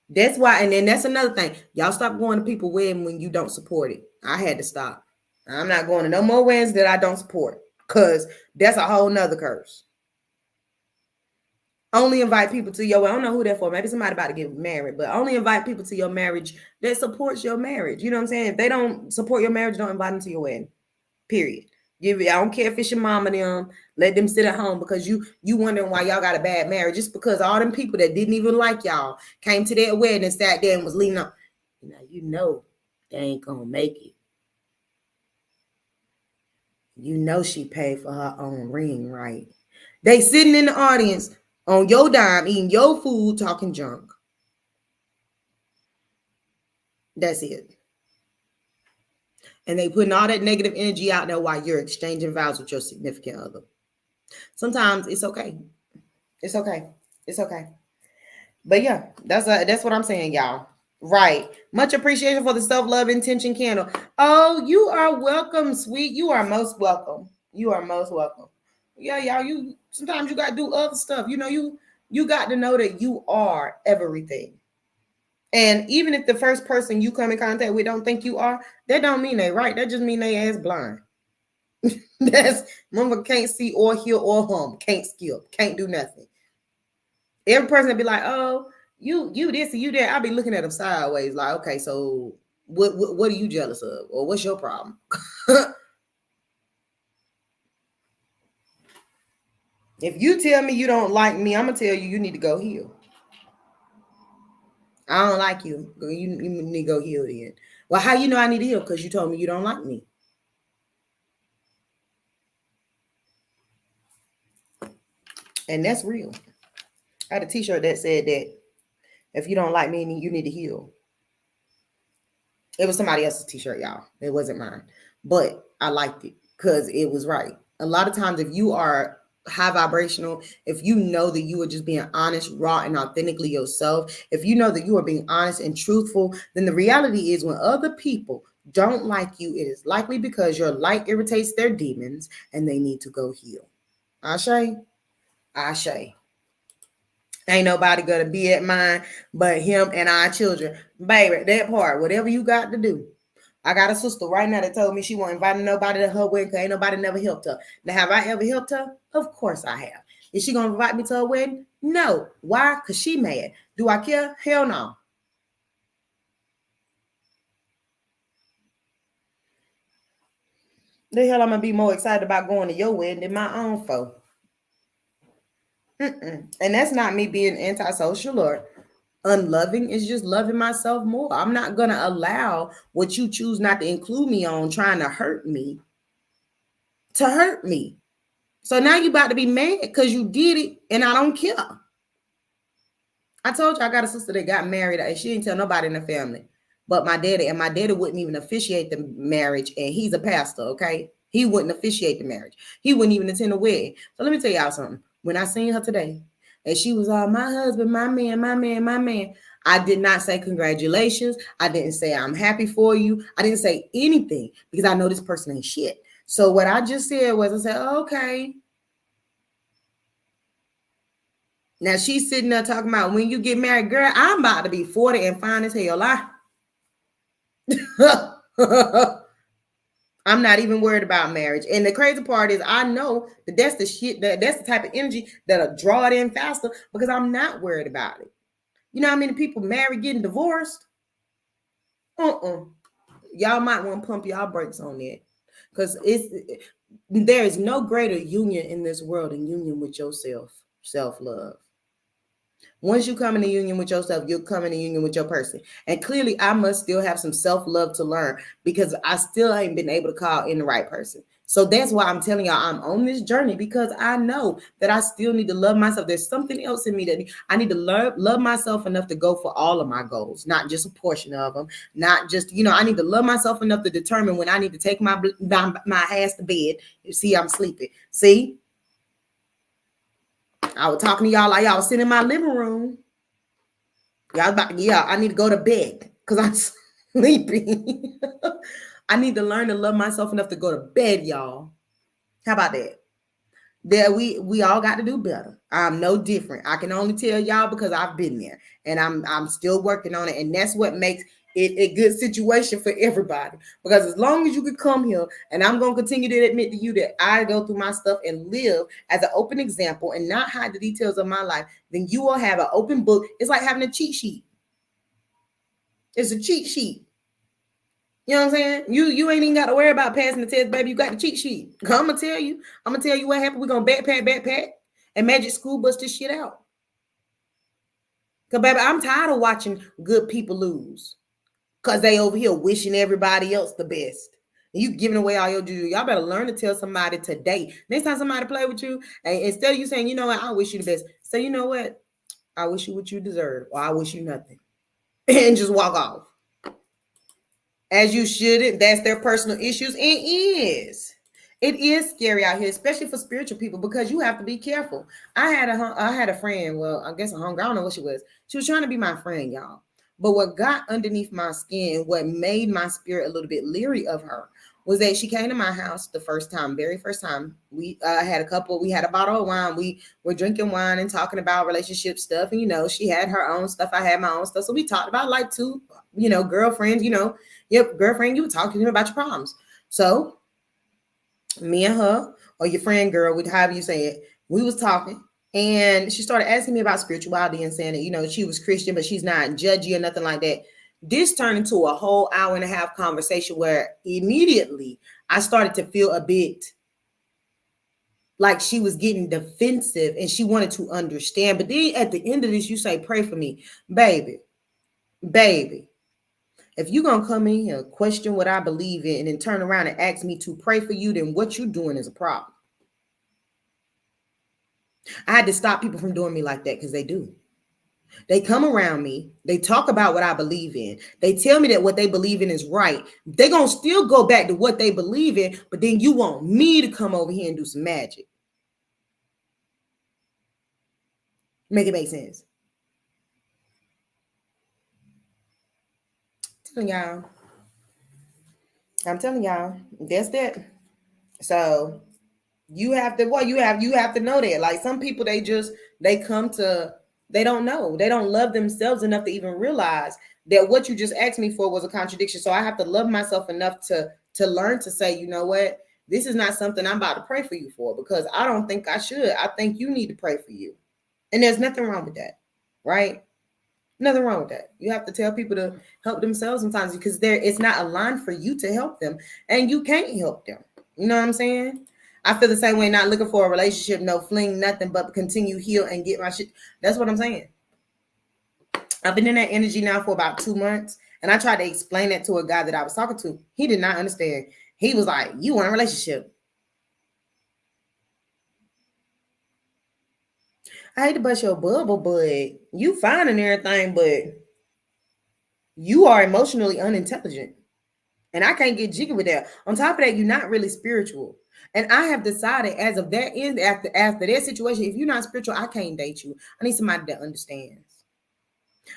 That's why, and then that's another thing. Y'all stop going to people wedding when you don't support it. I had to stop. I'm not going to no more weddings that I don't support, because that's a whole nother curse. Only invite people to your, I don't know who that for. Maybe somebody about to get married, but only invite people to your marriage that supports your marriage. You know what I'm saying? If they don't support your marriage, don't invite them to your wedding. Period. I don't care if it's your mom and them. Let them sit at home, because you wondering why y'all got a bad marriage. Just because all them people that didn't even like y'all came to their wedding and sat there and was leaning on. You know they ain't gonna make it. You know she paid for her own ring, right? They sitting in the audience on your dime, eating your food, talking junk. That's it. And they putting all that negative energy out there while you're exchanging vows with your significant other. Sometimes it's okay. It's okay. It's okay. But yeah, that's what I'm saying, y'all. Right. Much appreciation for the self-love intention candle. Oh, you are welcome, sweet. You are most welcome. You are most welcome. Yeah, y'all. You sometimes you gotta do other stuff. You got to know that you are everything. And even if the first person you come in contact with don't think you are, that don't mean they right. That just mean they ass blind. That's mama can't see or hear or hum, can't skip, can't do nothing. Every person that be like, oh, you this and you that, I'll be looking at them sideways, like, okay, so what are you jealous of, or what's your problem? If you tell me you don't like me, I'm gonna tell you need to go heal. I don't like you. You need to go heal then. Well, how you know I need to heal? Because you told me you don't like me. And that's real. I had a t-shirt that said that if you don't like me, you need to heal. It was somebody else's t-shirt, y'all. It wasn't mine. But I liked it because it was right. A lot of times, if you are high vibrational, if you know that you are just being honest, raw, and authentically yourself, if you know that you are being honest and truthful, then the reality is when other people don't like you, it is likely because your light irritates their demons and they need to go heal. Ashe? Ashe. Ain't nobody gonna be at mine but him and our children. Baby, that part, whatever you got to do. I got a sister right now that told me she won't invite nobody to her wedding because ain't nobody never helped her. Now, have I ever helped her? Of course I have. Is she gonna invite me to her wedding? No. Why? Because she mad. Do I care? Hell no. The hell I'm gonna be more excited about going to your wedding than my own folk. And that's not me being antisocial or unloving. It's just loving myself more. I'm not gonna allow what you choose not to include me on trying to hurt me to hurt me. So now you about to be mad because you did it and I don't care. I told you I got a sister that got married and she didn't tell nobody in the family but my daddy, and my daddy wouldn't even officiate the marriage, and he's a pastor, okay? He wouldn't officiate the marriage. He wouldn't even attend the wedding. So let me tell y'all something. When I seen her today and she was all, my husband, my man, my man, my man, I did not say congratulations. I didn't say I'm happy for you. I didn't say anything because I know this person ain't shit. So what I just said was, I said, okay. Now she's sitting there talking about when you get married, girl, I'm about to be 40 and fine as hell. I'm not even worried about marriage. And the crazy part is I know that that's the shit, that's the type of energy that'll draw it in faster because I'm not worried about it. You know how many people married getting divorced? Y'all might want to pump y'all brakes on that because there is no greater union in this world than union with yourself, self-love. Once you come into union with yourself, you'll come into union with your person. And clearly, I must still have some self-love to learn because I still ain't been able to call in the right person. So that's why I'm telling y'all I'm on this journey because I know that I still need to love myself. There's something else in me that I need to love myself enough to go for all of my goals, not just a portion of them, not just, I need to love myself enough to determine when I need to take my ass to bed. You see, I'm sleeping. See? I was talking to y'all like y'all was sitting in my living room. Y'all about, I need to go to bed because I'm sleepy. I need to learn to love myself enough to go to bed, y'all. How about that? That we all got to do better. I'm no different. I can only tell y'all because I've been there, and I'm still working on it, and that's what makes it a good situation for everybody. Because as long as you can come here, and I'm gonna continue to admit to you that I go through my stuff and live as an open example and not hide the details of my life, then you will have an open book. It's like having a cheat sheet. It's a cheat sheet. You know what I'm saying? You ain't even got to worry about passing the test, baby. You got the cheat sheet. I'm gonna tell you. I'm gonna tell you what happened. We're gonna backpack, and magic school bust this shit out. Cause baby, I'm tired of watching good people lose. Cause they over here wishing everybody else the best. And you giving away all your juju. Y'all better learn to tell somebody today. Next time somebody play with you, and instead of you saying, you know what, I wish you the best, say, you know what, I wish you what you deserve, or I wish you nothing. And just walk off. As you shouldn't. That's their personal issues. It is scary out here, especially for spiritual people, because you have to be careful. I had a friend, well, I guess a hunger, I don't know what she was. She was trying to be my friend, y'all. But what got underneath my skin, what made my spirit a little bit leery of her, was that she came to my house the very first time. We had a bottle of wine. We were drinking wine and talking about relationship stuff. And, she had her own stuff. I had my own stuff. So we talked about like two, girlfriends, Yep, girlfriend, you were talking to him about your problems. So me and her, or your friend girl, however you say it, we was talking. And she started asking me about spirituality and saying that, she was Christian, but she's not judgy or nothing like that. This turned into a whole hour and a half conversation where immediately I started to feel a bit like she was getting defensive and she wanted to understand. But then at the end of this, you say, pray for me. Baby. If you're going to come in here, question what I believe in, and then turn around and ask me to pray for you, then what you're doing is a problem. I had to stop people from doing me like that because they do. They come around me. They talk about what I believe in. They tell me that what they believe in is right. They're going to still go back to what they believe in, but then you want me to come over here and do some magic. Make it make sense. I'm telling y'all, that's that. So you have to know that. Like some people, they don't know. They don't love themselves enough to even realize that what you just asked me for was a contradiction. So I have to love myself enough to learn to say, you know what, this is not something I'm about to pray for you for, because I don't think I should. I think you need to pray for you. And there's nothing wrong with that, right? Nothing wrong with that. You have to tell people to help themselves sometimes, because it's not aligned for you to help them, and you can't help them. You know what I'm saying? I feel the same way, not looking for a relationship, no fling, nothing, but continue, heal, and get my shit. That's what I'm saying. I've been in that energy now for about 2 months, and I tried to explain that to a guy that I was talking to. He did not understand. He was like, you want a relationship. I hate to bust your bubble, but you fine and everything, but you are emotionally unintelligent. And I can't get jiggy with that. On top of that, you're not really spiritual. And I have decided, as of that end, after that situation, if you're not spiritual, I can't date you. I need somebody that understands.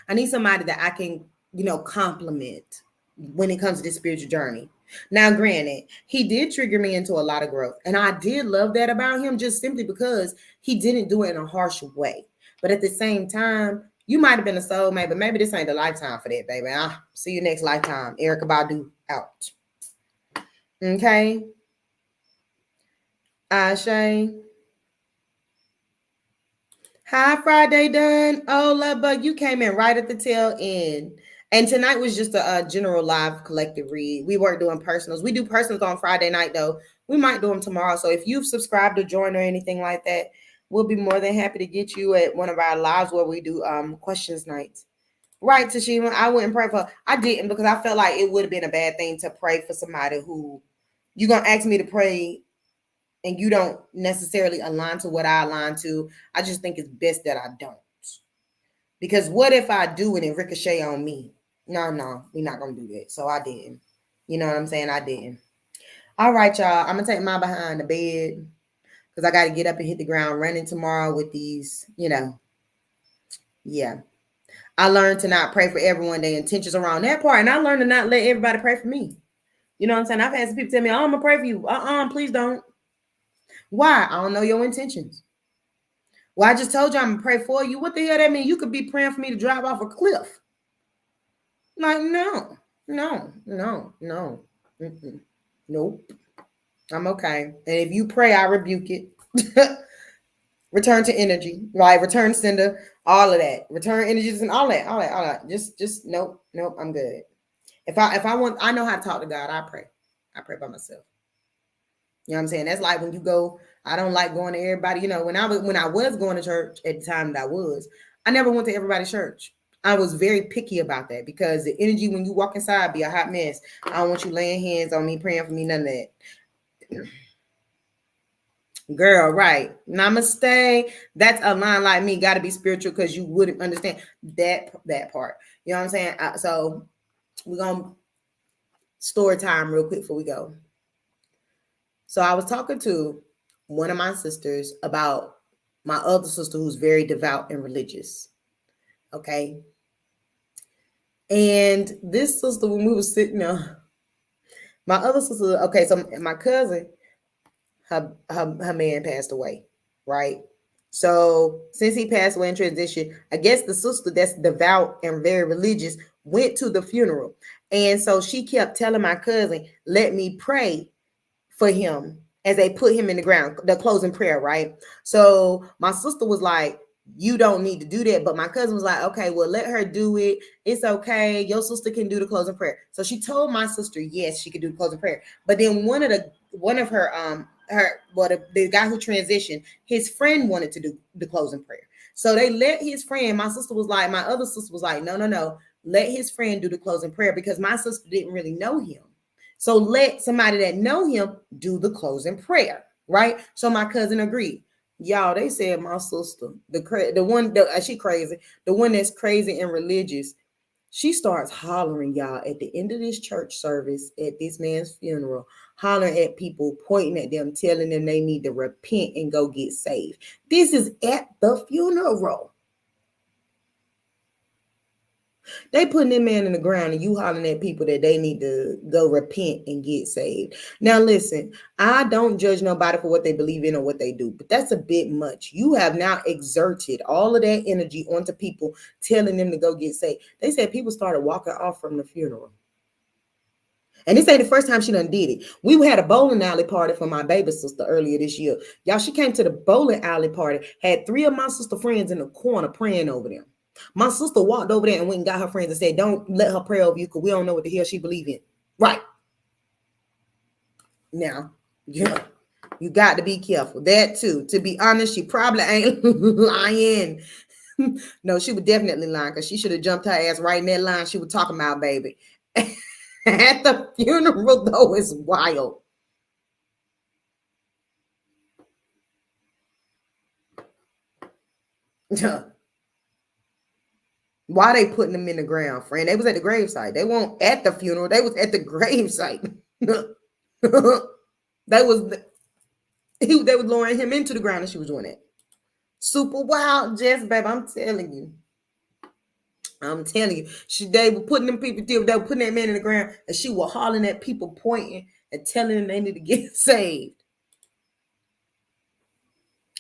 I need somebody that I can, compliment when it comes to this spiritual journey. Now, granted, he did trigger me into a lot of growth. And I did love that about him, just simply because he didn't do it in a harsh way. But at the same time, you might have been a soulmate, but maybe this ain't the lifetime for that, baby. I'll see you next lifetime. Erykah Badu out. Okay. Ashay. Hi, Friday done. Oh, love bug, you came in right at the tail end. And tonight was just a general live collective read. We weren't doing personals. We do personals on Friday night, though. We might do them tomorrow. So if you've subscribed or joined or anything like that, we'll be more than happy to get you at one of our lives where we do questions nights. Right, Tashima. I wouldn't pray for. I didn't, because I felt like it would have been a bad thing to pray for somebody who you're gonna ask me to pray and you don't necessarily align to what I align to. I just think it's best that I don't. Because what if I do it and ricochet on me? No, we're not gonna do that. So I didn't. You know what I'm saying? I didn't. All right, y'all. I'm gonna take my behind the bed because I got to get up and hit the ground running tomorrow with these. Yeah. I learned to not pray for everyone, their intentions around that part, and I learned to not let everybody pray for me. You know what I'm saying? I've had some people tell me, "Oh, I'm gonna pray for you." Please don't. Why? I don't know your intentions. Well, I just told you I'm gonna pray for you. What the hell that mean? You could be praying for me to drive off a cliff. Like, no, no, no, no. Mm-mm. Nope. I'm okay. And if you pray, I rebuke it. Return to energy, right? Return sender, all of that. Return energies and all that. Just nope, nope. I'm good. If I want, I know how to talk to God. I pray. I pray by myself. You know what I'm saying? That's like when you go. I don't like going to everybody. You know, when I was going to church at the time that I never went to everybody's church. I was very picky about that because the energy when you walk inside be a hot mess. I don't want you laying hands on me, praying for me, none of that. Girl, right. Namaste. That's a line like me. Got to be spiritual because you wouldn't understand that part. You know what I'm saying? So we're gonna story time real quick before we go. So I was talking to one of my sisters about my other sister who's very devout and religious. Okay. And this sister, when we were sitting there, my other sister, okay, so my cousin, her man passed away, right? So since he passed away in transition, I guess the sister that's devout and very religious went to the funeral. And so she kept telling my cousin, let me pray for him as they put him in the ground, the closing prayer, right? So my sister was like, you don't need to do that. But my cousin was like, okay, well, let her do it. It's okay. Your sister can do the closing prayer. So she told my sister, yes, she could do the closing prayer. But then one of her the guy who transitioned, his friend wanted to do the closing prayer. So they let his friend, my other sister was like, no, let his friend do the closing prayer because my sister didn't really know him. So let somebody that know him do the closing prayer, right? So my cousin agreed. Y'all, they said my sister, she crazy, the one that's crazy and religious, she starts hollering, y'all, at the end of this church service at this man's funeral, hollering at people, pointing at them, telling them they need to repent and go get saved. This is at the funeral. They putting that man in the ground and you hollering at people that they need to go repent and get saved. Now, listen, I don't judge nobody for what they believe in or what they do, but that's a bit much. You have now exerted all of that energy onto people, telling them to go get saved. They said people started walking off from the funeral. And this ain't the first time she done did it. We had a bowling alley party for my baby sister earlier this year. Y'all, she came to the bowling alley party, had 3 of my sister friends in the corner praying over them. My sister walked over there and went and got her friends and said, don't let her pray over you because we don't know what the hell she believe in. Right. Now, yeah, you got to be careful. That too. To be honest, she probably ain't lying. No, she would definitely lie because she should have jumped her ass right in that line she was talking about, baby. At the funeral, though, is wild. Why they putting them in the ground, friend? They was at the gravesite. They weren't at the funeral. They was at the gravesite. They was lowering him into the ground and she was doing it. Super wild, Jess, babe. I'm telling you. They were putting them people, they were putting that man in the ground, and she was hollering at people, pointing and telling them they need to get saved.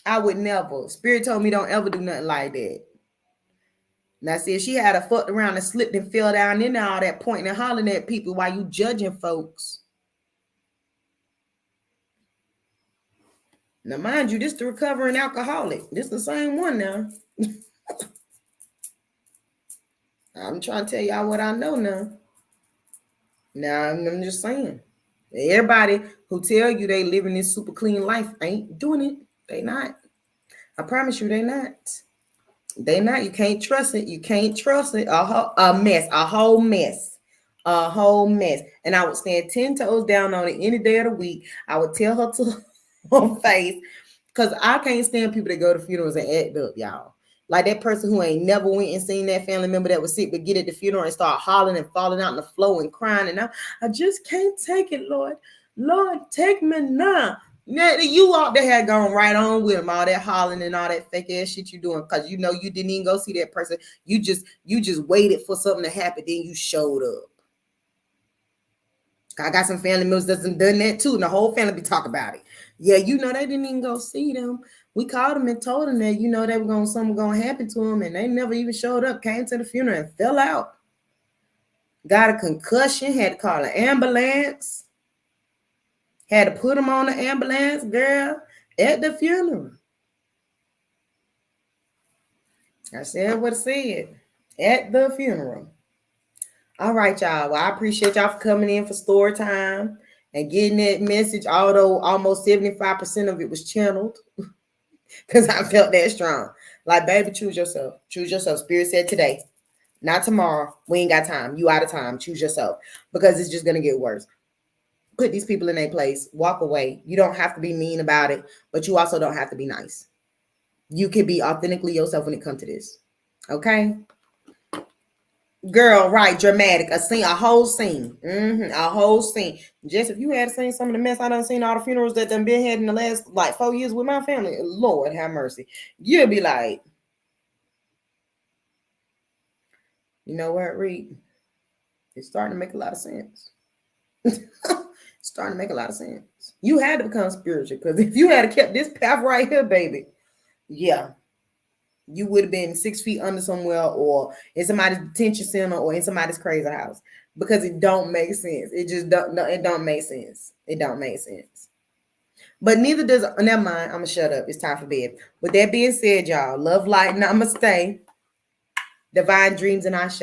I would never. Spirit told me don't ever do nothing like that. Now, see, if she had a fucked around and slipped and fell down in all that pointing and hollering at people while you judging folks. Now, mind you, this the recovering alcoholic. This the same one now. I'm trying to tell y'all what I know now. Now, I'm just saying. Everybody who tell you they living this super clean life ain't doing it. They not. I promise you, they not. They not. You can't trust it. You can't trust it. A whole mess. And I would stand 10 toes down on it any day of the week. I would tell her to her face, because I can't stand people that go to funerals and act up, y'all. Like that person who ain't never went and seen that family member that was sick, but get at the funeral and start hollering and falling out on the floor and crying. And I just can't take it, Lord. Lord, take me now. Now you out there had gone right on with them, all that hollering and all that fake ass shit you doing, because you know you didn't even go see that person. You just waited for something to happen, then you showed up. I got some family members that's done that too, and the whole family be talking about it. Yeah, you know, they didn't even go see them. We called them and told them that, you know, they were going, something going to happen to them, and they never even showed up, came to the funeral and fell out. Got a concussion, had to call an ambulance, had to put them on the ambulance, girl, at the funeral. I said what I said at the funeral. All right, y'all. Well, I appreciate y'all for coming in for story time and getting that message, although almost 75% of it was channeled because I felt that strong. Like, baby, choose yourself. Choose yourself. Spirit said today, not tomorrow. We ain't got time. You out of time. Choose yourself because it's just going to get worse. Put these people in their place. Walk away. You don't have to be mean about it, but you also don't have to be nice. You can be authentically yourself when it comes to this. Okay? Girl, right, dramatic. A whole scene. A whole scene. Just if you had seen some of the mess I done seen, all the funerals that done been had in the last like 4 years with my family, Lord have mercy. You'll be like, you know what, Reed? It's starting to make a lot of sense. Starting to make a lot of sense. You had to become spiritual because if you had kept this path right here, baby, yeah, you would have been 6 feet under somewhere or in somebody's detention center or in somebody's crazy house because it don't make sense. It just don't. No, it don't make sense. It don't make sense. But neither does. Never mind. I'm gonna shut up. It's time for bed. With that being said, y'all, love, light, namaste. Divine dreams and Ashe.